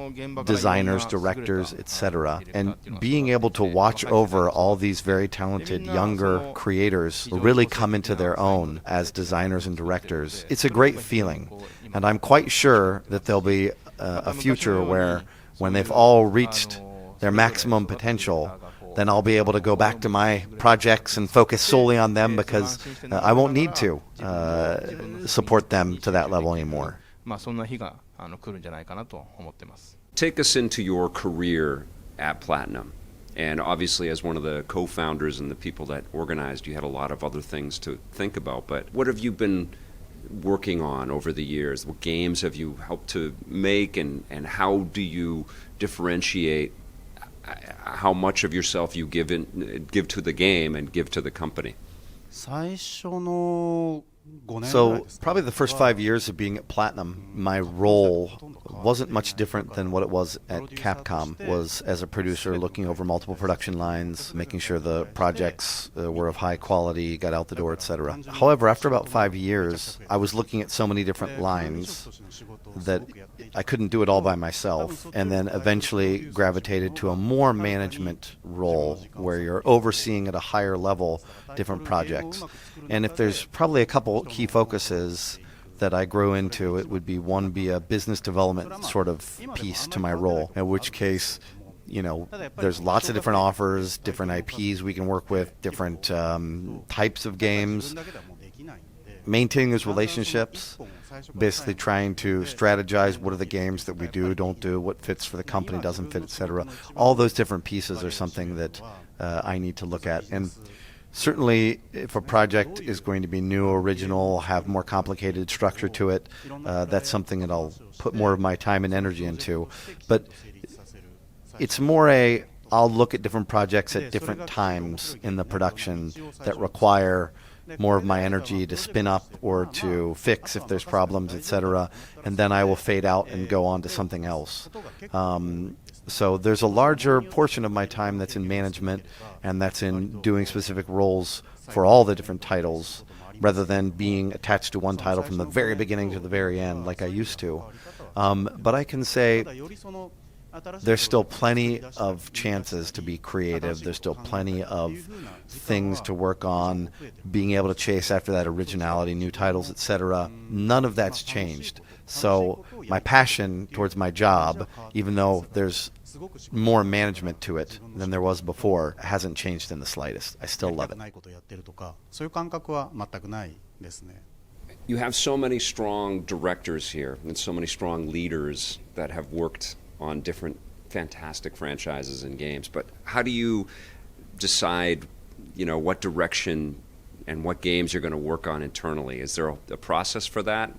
designers, directors, etc. And being able to watch over all these very talented younger creators really come into their own as designers and directors, it's a great feeling. And I'm quite sure that there'll be a future where, when they've all reached their maximum potential, then I'll be able to go back to my projects and focus solely on them, because I won't need to support them to that level anymore. Take us into your career at Platinum. And obviously, as one of the co-founders and the people that organized, you had a lot of other things to think about. But what have you been working on over the years? What games have you helped to make, and how do you differentiate how much of yourself you give to the game and give to the company? So probably the first 5 years of being at Platinum, my role wasn't much different than what it was at Capcom. Was as a producer, looking over multiple production lines, making sure the projects were of high quality, got out the door, etc. However, after about 5 years, I was looking at so many different lines that I couldn't do it all by myself, and then eventually gravitated to a more management role where you're overseeing at a higher level different projects. And if there's probably a couple key focuses that I grow into, it would be, one, be a business development sort of piece to my role, in which case, you know, there's lots of different offers, different IPs we can work with, different types of games. Maintaining those relationships, basically trying to strategize what are the games that we do, don't do, what fits for the company, doesn't fit, etc. All those different pieces are something that I need to look at. And certainly, if a project is going to be new, original, have more complicated structure to it, that's something that I'll put more of my time and energy into. But it's more I'll look at different projects at different times in the production that require more of my energy to spin up or to fix if there's problems, etc. And then I will fade out and go on to something else. So there's a larger portion of my time that's in management, and that's in doing specific roles for all the different titles, rather than being attached to one title from the very beginning to the very end like I used to. But I can say there's still plenty of chances to be creative. There's still plenty of things to work on, being able to chase after that originality, new titles, etc. None of that's changed. So my passion towards my job, even though there's more management to it than there was before, hasn't changed in the slightest. I still love it. You have so many strong directors here and so many strong leaders that have worked on different fantastic franchises and games, but how do you decide, you know, what direction and what games you're going to work on internally? Is there a process for that,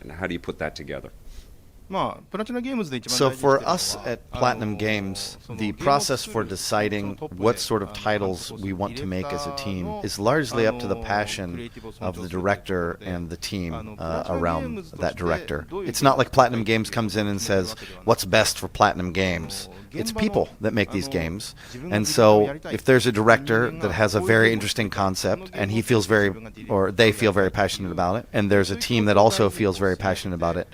and how do you put that together? So for us at Platinum Games, the process for deciding what sort of titles we want to make as a team is largely up to the passion of the director and the team around that director. It's not like Platinum Games comes in and says, what's best for Platinum Games? it's people that make these games. And so if there's a director that has a very interesting concept and he feels they feel very passionate about it, and there's a team that also feels very passionate about it,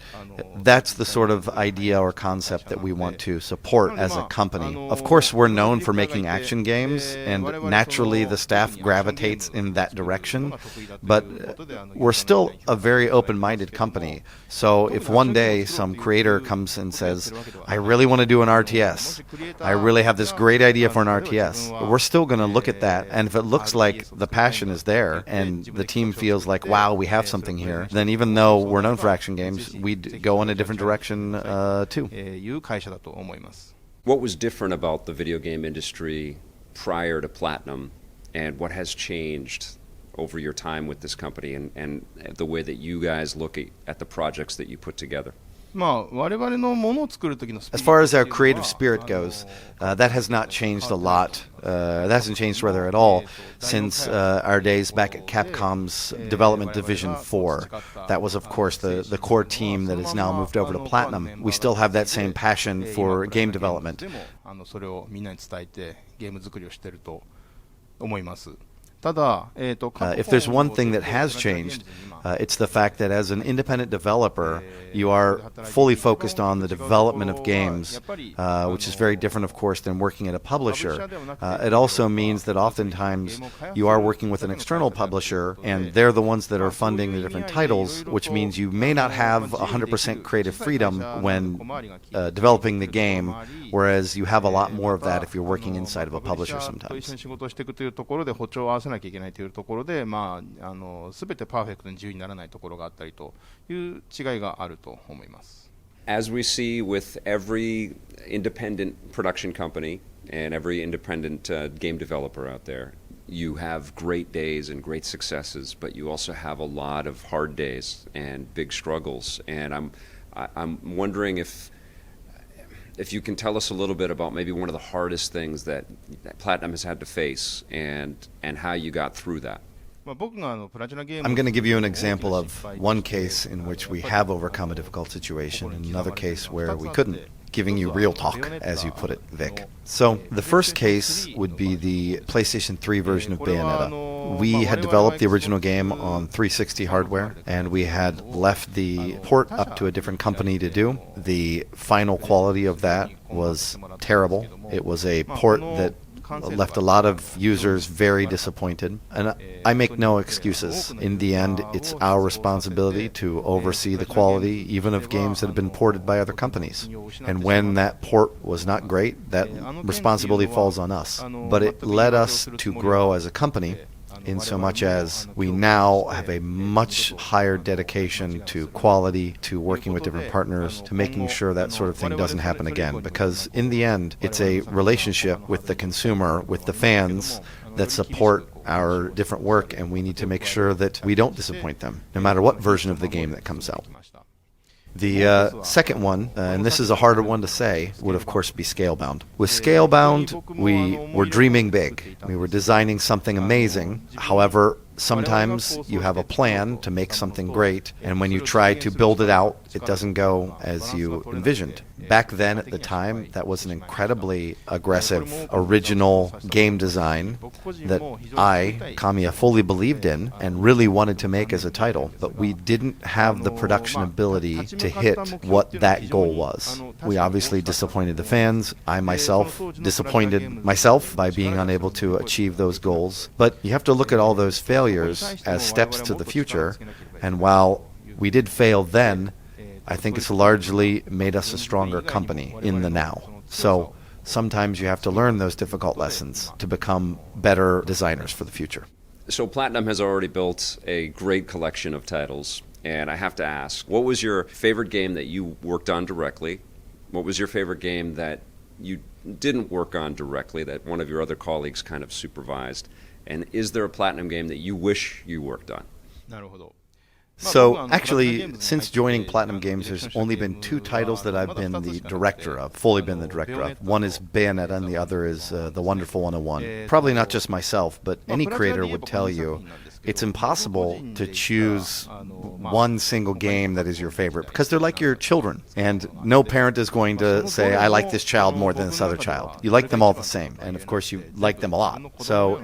that's the sort of idea or concept that we want to support as a company. Of course, we're known for making action games, and naturally the staff gravitates in that direction, but we're still a very open-minded company. So if one day some creator comes and says, I really want to do an RTS, I really have this great idea for an RTS, we're still going to look at that, and if it looks like the passion is there and the team feels like, wow, we have something here, then even though we're known for action games, we'd go in a different direction too. What was different about the video game industry prior to Platinum, and what has changed over your time with this company, and the way that you guys look at the projects that you put together? As far as our creative spirit goes, that has not changed a lot. That hasn't changed rather at all since our days back at Capcom's Development Division 4. That was, of course, the core team that has now moved over to Platinum. We still have that same passion for game development. If there's one thing that has changed, it's the fact that as an independent developer, you are fully focused on the development of games, which is very different, of course, than working at a publisher. It also means that oftentimes you are working with an external publisher, and they're the ones that are funding the different titles, which means you may not have 100% creative freedom when developing the game, whereas you have a lot more of that if you're working inside of a publisher sometimes. なきゃいけないというところで、全てパーフェクトに自由にならないところがあったりという違いがあると思います。As we see with every independent production company and every independent game developer out there, you have great days and great successes, but you also have a lot of hard days and big struggles. And I'm wondering if you can tell us a little bit about maybe one of the hardest things that Platinum has had to face and how you got through that. I'm going to give you an example of one case in which we have overcome a difficult situation and another case where we couldn't, giving you real talk, as you put it, Vic. So the first case would be the PlayStation 3 version of Bayonetta. We had developed the original game on 360 hardware, and we had left the port up to a different company to do. The final quality of that was terrible. It was a port that left a lot of users very disappointed. And I make no excuses. In the end, it's our responsibility to oversee the quality even of games that have been ported by other companies. And when that port was not great, that responsibility falls on us. But it led us to grow as a company, in so much as we now have a much higher dedication to quality, to working with different partners, to making sure that sort of thing doesn't happen again. Because in the end, it's a relationship with the consumer, with the fans, that support our different work, and we need to make sure that we don't disappoint them, no matter what version of the game that comes out. The second one, and this is a harder one to say, would of course be Scalebound. With Scalebound, we were dreaming big. We were designing something amazing. However, sometimes you have a plan to make something great, and when you try to build it out, it doesn't go as you envisioned. Back then, at the time, that was an incredibly aggressive, original game design that I, Kamiya, fully believed in and really wanted to make as a title, but we didn't have the production ability to hit what that goal was. We obviously disappointed the fans. I myself disappointed myself by being unable to achieve those goals. But you have to look at all those failures as steps to the future, and while we did fail then, I think it's largely made us a stronger company in the now. So sometimes you have to learn those difficult lessons to become better designers for the future. So Platinum has already built a great collection of titles, and I have to ask, what was your favorite game that you worked on directly? What was your favorite game that you didn't work on directly, that one of your other colleagues kind of supervised? And is there a Platinum game that you wish you worked on? So, actually, since joining PlatinumGames, there's only been two titles that I've been the director of, fully been the director of. One is Bayonetta, and the other is The Wonderful 101. Probably not just myself, but any creator would tell you it's impossible to choose one single game that is your favorite because they're like your children. And no parent is going to say, I like this child more than this other child. You like them all the same. And of course, you like them a lot. So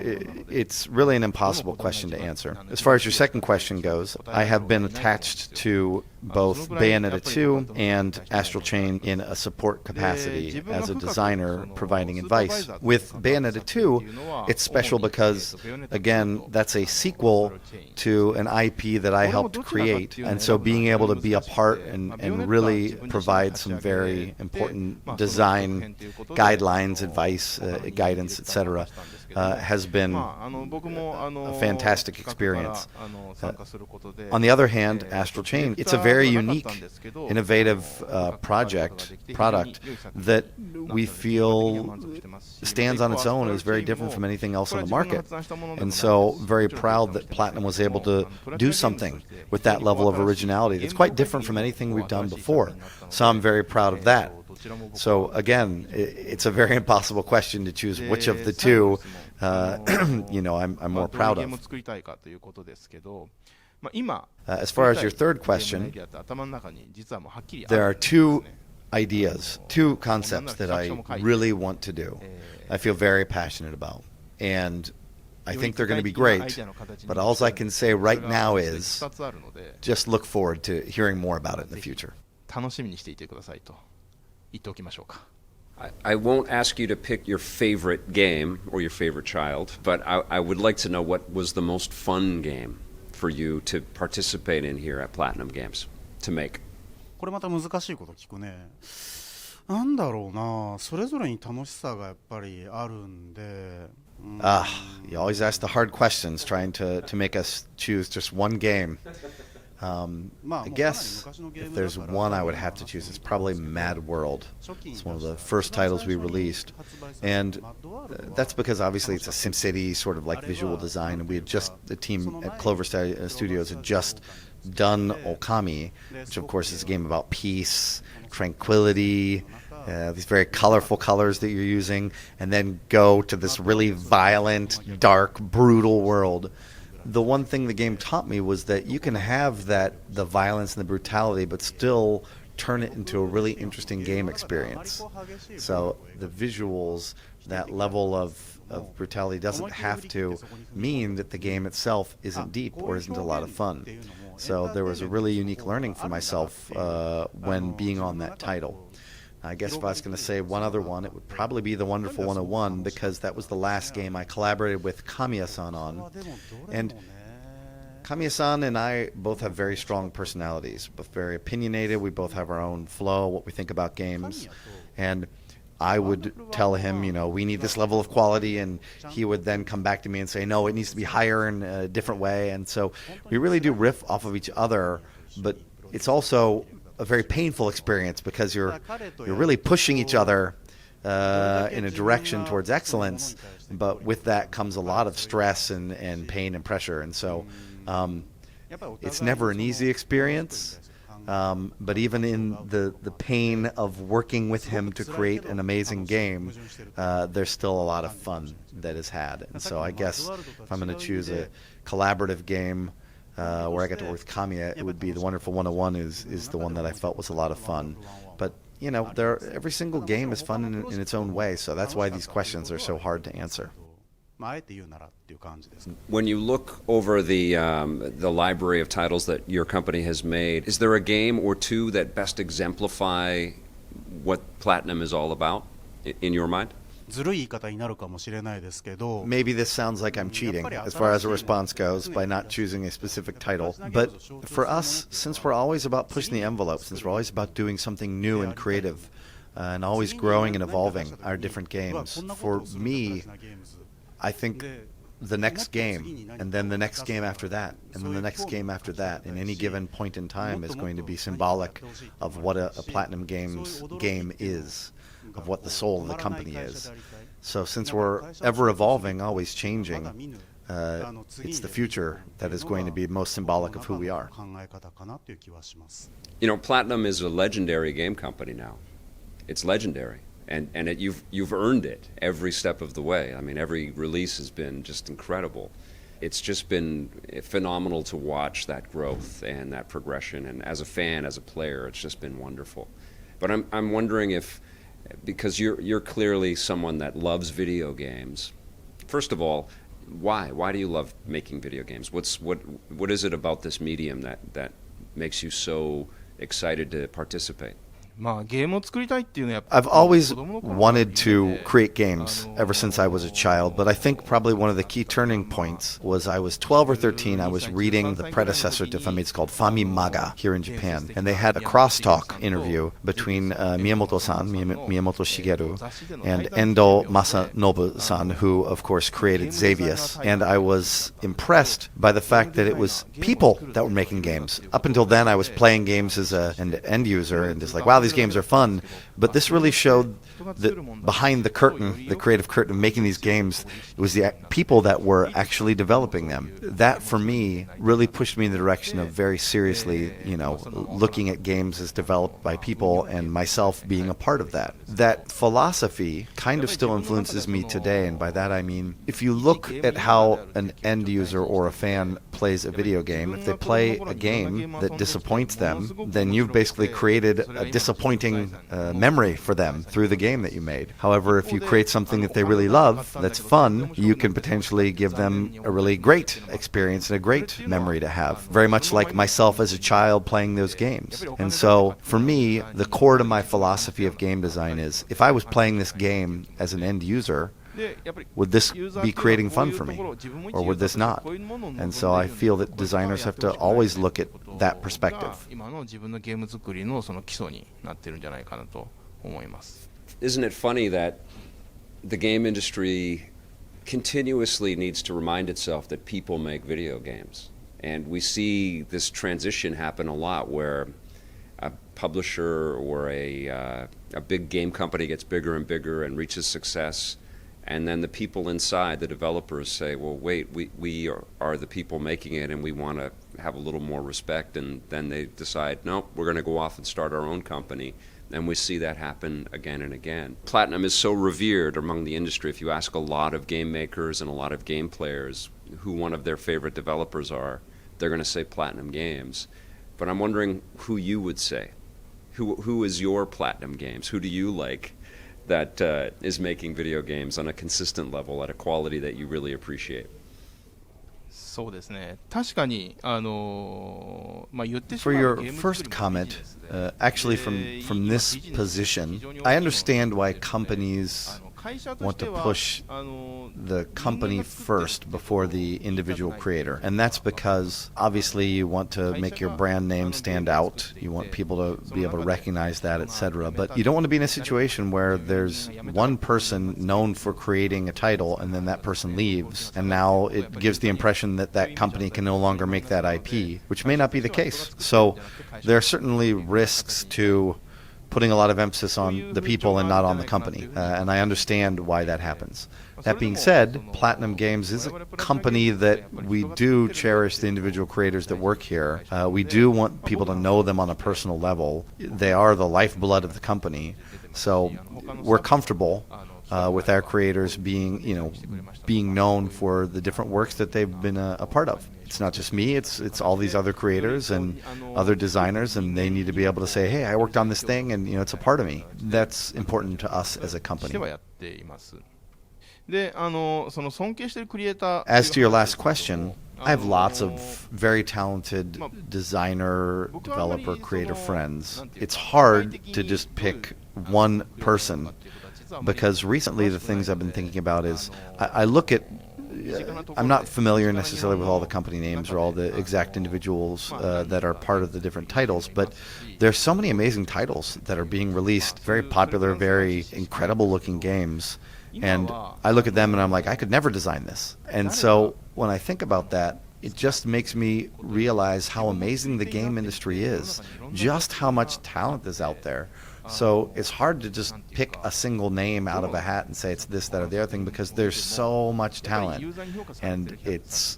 it's really an impossible question to answer. As far as your second question goes, I have been attached to both Bayonetta 2 and Astral Chain in a support capacity as a designer providing advice. With Bayonetta 2, it's special because, again, that's a sequel to an IP that I helped create. And so being able to be a part and really provide some very important design guidelines, advice, guidance, etc., has been a fantastic experience. On the other hand, Astral Chain, it's a very unique, innovative product that we feel stands on its own and is very different from anything else on the market. And so very proud that Platinum was able to do something with that level of originality that's quite different from anything we've done before. So I'm very proud of that. So again, it's a very impossible question to choose which of the two I'm more proud of. As far as your third question, there are two ideas, two concepts that I really want to do. I feel very passionate about. And I think they're going to be great. But all I can say right now is just look forward to hearing more about it in the future. I won't ask you to pick your favorite game or your favorite child, but I would like to know what was the most fun game for you to participate in here at Platinum Games, to make. これまた難しいこと聞くね。なんだろうな、それぞれに楽しさがやっぱりあるんで。You always ask the hard questions, trying to make us choose just one game. I guess if there's one I would have to choose, it's probably Mad World. It's one of the first titles we released. And that's because obviously it's a SimCity sort of like visual design. And we had just, the team at Clover Studios had just done Okami, which of course is a game about peace, tranquility, these very colorful colors that you're using, and then go to this really violent, dark, brutal world. The one thing the game taught me was that you can have the violence and the brutality, but still turn it into a really interesting game experience. So the visuals, that level of brutality doesn't have to mean that the game itself isn't deep or isn't a lot of fun. So there was a really unique learning for myself when being on that title. I guess if I was going to say one other one, it would probably be The Wonderful 101, because that was the last game I collaborated with Kamiya-san on. And Kamiya-san and I both have very strong personalities, both very opinionated. We both have our own flow, what we think about games. And I would tell him, we need this level of quality, and he would then come back to me and say, no, it needs to be higher in a different way. And so we really do riff off of each other, but it's also a very painful experience because you're really pushing each other in a direction towards excellence, but with that comes a lot of stress and pain and pressure. And so it's never an easy experience. But even in the pain of working with him to create an amazing game, there's still a lot of fun that is had. And so I guess if I'm going to choose a collaborative game where I got to work with Kamiya, it would be The Wonderful 101 is the one that I felt was a lot of fun. But, every single game is fun in its own way, so that's why these questions are so hard to answer. When you look over the library of titles that your company has made, is there a game or two that best exemplify what Platinum is all about, in your mind? Maybe this sounds like I'm cheating as far as a response goes by not choosing a specific title. But for us, since we're always about pushing the envelope, since we're always about doing something new and creative, and always growing and evolving our different games, for me, I think the next game, and then the next game after that, and then the next game after that, in any given point in time is going to be symbolic of what a Platinum Games game is, of what the soul of the company is. So since we're ever evolving, always changing, it's the future that is going to be most symbolic of who we are. Platinum is a legendary game company now. It's legendary. And you've earned it every step of the way. I mean, every release has been just incredible. it's just been phenomenal to watch that growth and that progression. And as a fan, as a player, it's just been wonderful. But I'm wondering if, because you're clearly someone that loves video games. First of all, why? Why do you love making video games? What is it about this medium that makes you so excited to participate? I've always wanted to create games ever since I was a child, but I think probably one of the key turning points was I was 12 or 13. I was reading the predecessor to Famitsu called Famimaga here in Japan, and they had a crosstalk interview between Miyamoto-san, Miyamoto Shigeru, and Endo Masanobu-san, who of course created Xavius, and I was impressed by the fact that it was people that were making games. Up until then I was playing games as an end user and just like, wow, these games are fun, but this really showed that behind the curtain, the creative curtain of making these games, it was the people that were actually developing them. That, for me, really pushed me in the direction of very seriously, looking at games as developed by people and myself being a part of that. That philosophy kind of still influences me today, and by that I mean, if you look at how an end user or a fan plays a video game, if they play a game that disappoints them, then you've basically created a disappointing memory for them through the game that you made. However, if you create something that they really love, that's fun, you can potentially give them a really great experience and a great memory to have. Very much like myself as a child playing those games. And so, for me, the core to my philosophy of game design is, if I was playing this game as an end user, would this be creating fun for me, or would this not? And so I feel that designers have to always look at that perspective. Isn't it funny that the game industry continuously needs to remind itself that people make video games? And we see this transition happen a lot where a publisher or a big game company gets bigger and bigger and reaches success, and then the people inside, the developers, say, well, wait, we are the people making it and we want to have a little more respect, and then they decide, nope, we're going to go off and start our own company. And we see that happen again and again. Platinum is so revered among the industry. If you ask a lot of game makers and a lot of game players who one of their favorite developers are, they're going to say PlatinumGames. But I'm wondering who you would say. Who is your PlatinumGames? Who do you like that is making video games on a consistent level at a quality that you really appreciate? For your first comment, actually from this position, I understand why companies want to push the company first before the individual creator. And that's because obviously you want to make your brand name stand out. You want people to be able to recognize that, etc. But you don't want to be in a situation where there's one person known for creating a title and then that person leaves, and now it gives the impression that that company can no longer make that IP, which may not be the case. So there are certainly risks to putting a lot of emphasis on the people and not on the company, and I understand why that happens. That being said, PlatinumGames is a company that we do cherish the individual creators that work here. We do want people to know them on a personal level. They are the lifeblood of the company, so we're comfortable with our creators being known for the different works that they've been a part of. It's not just me, it's all these other creators and other designers, and they need to be able to say, hey, I worked on this thing and it's a part of me. That's important to us as a company. As to your last question, I have lots of very talented designer, developer, creator friends. It's hard to just pick one person, because recently the things I've been thinking about is I look at I'm not familiar necessarily with all the company names or all the exact individuals that are part of the different titles, but there's so many amazing titles that are being released, very popular, very incredible looking games, and I look at them and I'm like, I could never design this. And so when I think about that, it just makes me realize how amazing the game industry is, just how much talent is out there. So it's hard to just pick a single name out of a hat and say it's this, that, or the other thing, because there's so much talent, and it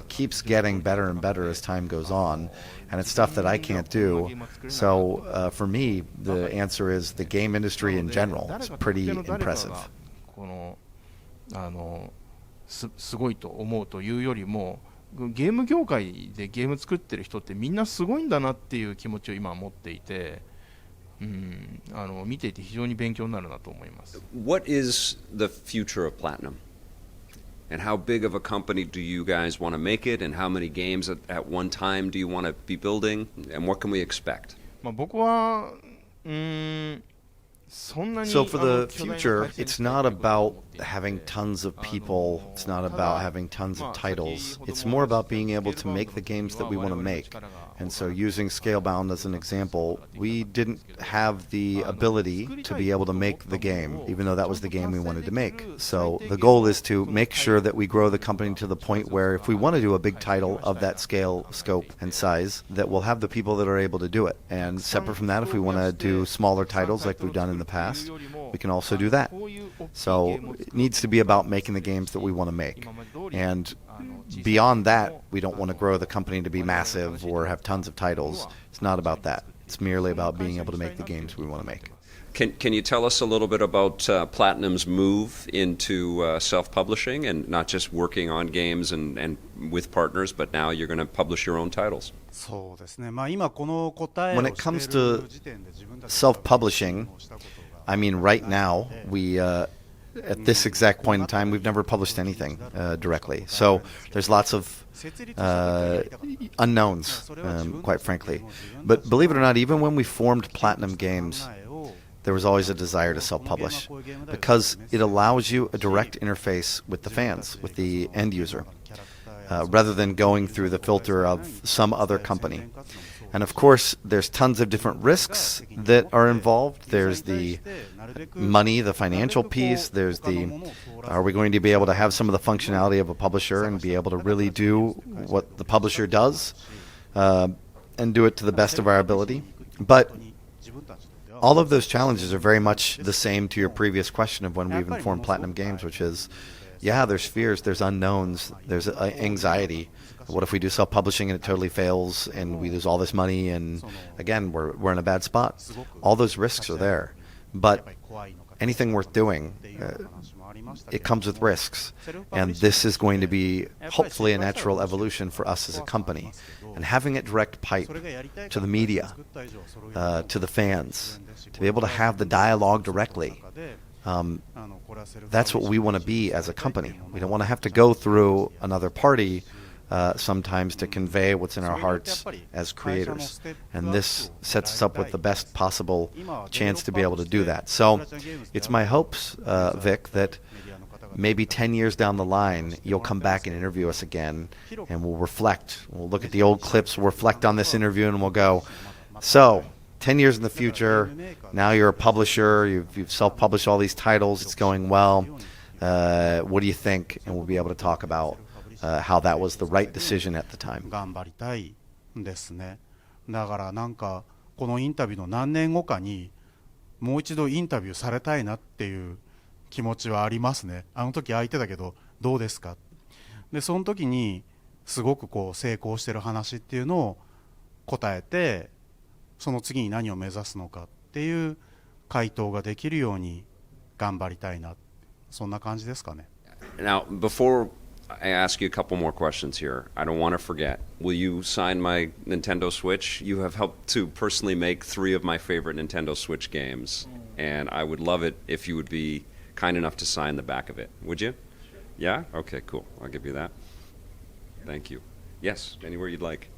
keeps getting better and better as time goes on, and it's stuff that I can't do. So for me, the answer is the game industry in general is pretty impressive. すごいと思うというよりも、ゲーム業界でゲーム作ってる人ってみんなすごいんだなっていう気持ちを今持っていて、見ていて非常に勉強になるなと思います。What is the future of Platinum? And how big of a company do you guys want to make it? And how many games at one time do you want to be building? And what can we expect? 僕はSo for the future, it's not about having tons of people. It's not about having tons of titles. It's more about being able to make the games that we want to make. And so using Scalebound as an example, we didn't have the ability to be able to make the game, even though that was the game we wanted to make. So the goal is to make sure that we grow the company to the point where if we want to do a big title of that scale, scope, and size, that we'll have the people that are able to do it. And separate from that, if we want to do smaller titles like we've done in the past, we can also do that. So it needs to be about making the games that we want to make. And beyond that, we don't want to grow the company to be massive or have tons of titles. It's not about that. It's merely about being able to make the games we want to make. Can you tell us a little bit about Platinum's move into self-publishing and not just working on games and with partners, but now you're going to publish your own titles? When it comes to self-publishing, I mean, right now, at this exact point in time, we've never published anything directly. So there's lots of unknowns, quite frankly. But believe it or not, even when we formed PlatinumGames, there was always a desire to self-publish because it allows you a direct interface with the fans, with the end user, rather than going through the filter of some other company. And of course, there's tons of different risks that are involved. There's the money, the financial piece. There's are we going to be able to have some of the functionality of a publisher and be able to really do what the publisher does and do it to the best of our ability? But all of those challenges are very much the same to your previous question of when we've informed PlatinumGames, which is, yeah, there's fears, there's unknowns, there's anxiety. What if we do self-publishing and it totally fails and we lose all this money and, again, we're in a bad spot? All those risks are there. But anything worth doing, it comes with risks. And this is going to be, hopefully, a natural evolution for us as a company. And having it direct pipe to the media, to the fans, to be able to have the dialogue directly, that's what we want to be as a company. We don't want to have to go through another party sometimes to convey what's in our hearts as creators. And this sets us up with the best possible chance to be able to do that. So it's my hopes, Vic, that maybe 10 years down the line, you'll come back and interview us again, and we'll reflect. We'll look at the old clips, we'll reflect on this interview, and we'll go, so 10 years in the future, now you're a publisher, you've self-published all these titles, it's going well. What do you think? And we'll be able to talk about how that was the right decision at the time. 頑張りたいですね。だからなんかこのインタビューの何年後かにもう一度インタビューされたいなっていう気持ちはありますね。あの時空いてたけどどうですか。でその時にすごくこう成功してる話っていうのを答えて、その次に何を目指すのかっていう回答ができるように頑張りたいな。そんな感じですかね。Now, before I ask you a couple more questions here, I don't want to forget. Will you sign my Nintendo Switch? You have helped to personally make 3 of my favorite Nintendo Switch games, and I would love it if you would be kind enough to sign the back of it. Would you? Yeah? Okay, cool. I'll give you that. Thank you. Yes, anywhere you'd like.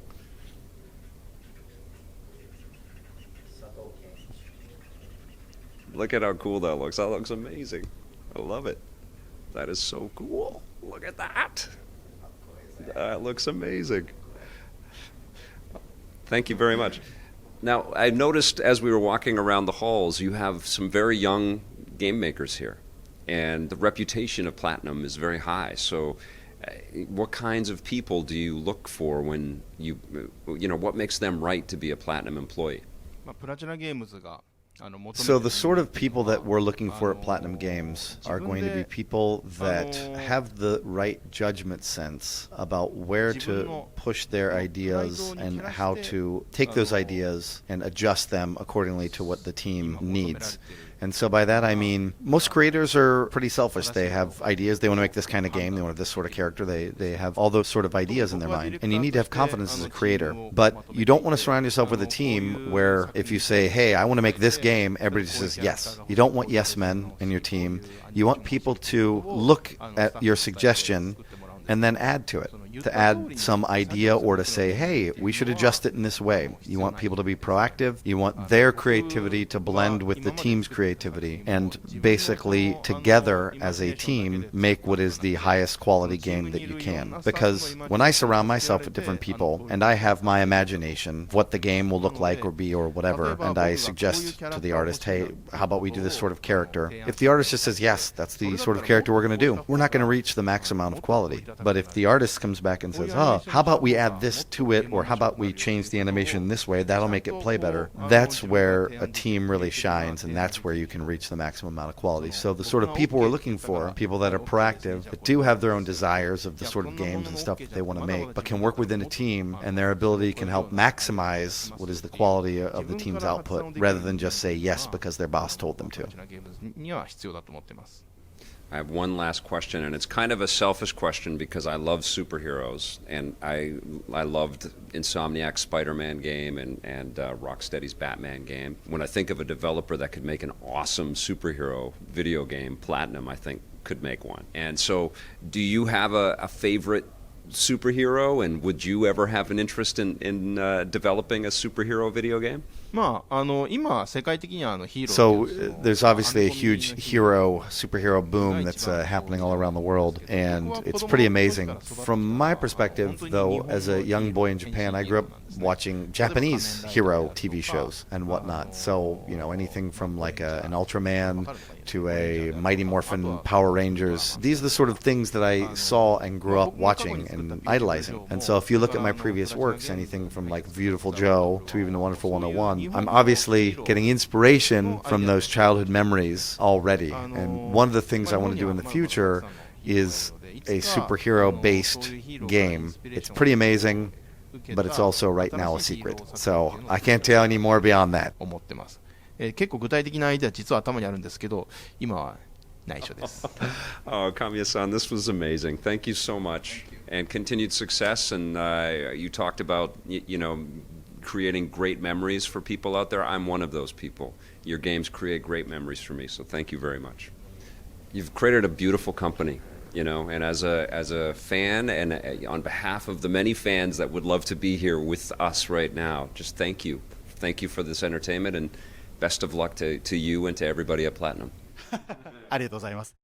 Look at how cool that looks. That looks amazing. I love it. That is so cool. Look at that. That looks amazing. Thank you very much. Now, I noticed as we were walking around the halls, you have some very young game makers here. And the reputation of Platinum is very high. So what kinds of people do you look for when what makes them right to be a Platinum employee? So the sort of people that we're looking for at PlatinumGames are going to be people that have the right judgment sense about where to push their ideas and how to take those ideas and adjust them accordingly to what the team needs. And so by that I mean most creators are pretty selfish. They have ideas. They want to make this kind of game. They want this sort of character. They have all those sort of ideas in their mind. And you need to have confidence as a creator. But you don't want to surround yourself with a team where if you say, hey, I want to make this game, everybody says yes. You don't want yes men in your team. You want people to look at your suggestion and then add to it, to add some idea or to say, hey, we should adjust it in this way. You want people to be proactive. You want their creativity to blend with the team's creativity and basically together as a team make what is the highest quality game that you can. Because when I surround myself with different people and I have my imagination of what the game will look like or be or whatever, and I suggest to the artist, hey, how about we do this sort of character? If the artist just says, yes, that's the sort of character we're going to do, we're not going to reach the max amount of quality. But if the artist comes back and says, oh, how about we add this to it, or how about we change the animation this way, that'll make it play better, that's where a team really shines, and that's where you can reach the maximum amount of quality. So the sort of people we're looking for, people that are proactive, that do have their own desires of the sort of games and stuff that they want to make, but can work within a team, and their ability can help maximize what is the quality of the team's output, rather than just say yes because their boss told them to. I have one last question, and it's kind of a selfish question because I love superheroes, and I loved Insomniac's Spider-Man game and Rocksteady's Batman game. When I think of a developer that could make an awesome superhero video game, Platinum, I think, could make one. And so do you have a favorite superhero, and would you ever have an interest in developing a superhero video game? So there's obviously a huge superhero boom that's happening all around the world, and it's pretty amazing. From my perspective, though, as a young boy in Japan, I grew up watching Japanese hero TV shows and whatnot. So, you know, anything from like an Ultraman to a Mighty Morphin Power Rangers. These are the sort of things that I saw and grew up watching and idolizing. And so if you look at my previous works, anything from like Beautiful Joe to even The Wonderful 101, I'm obviously getting inspiration from those childhood memories already. And one of the things I want to do in the future is a superhero-based game. It's pretty amazing, but it's also right now a secret. So I can't tell any more beyond that. 結構具体的なアイデア実は頭にあるんですけど、今は内緒です。Oh, Kamiya-san, this was amazing. Thank you so much, and continued success. And you talked about creating great memories for people out there. I'm one of those people. Your games create great memories for me, so thank you very much. You've created a beautiful company, and as a fan and on behalf of the many fans that would love to be here with us right now, just thank you. Thank you for this entertainment, and best of luck to you and to everybody at Platinum. ありがとうございます。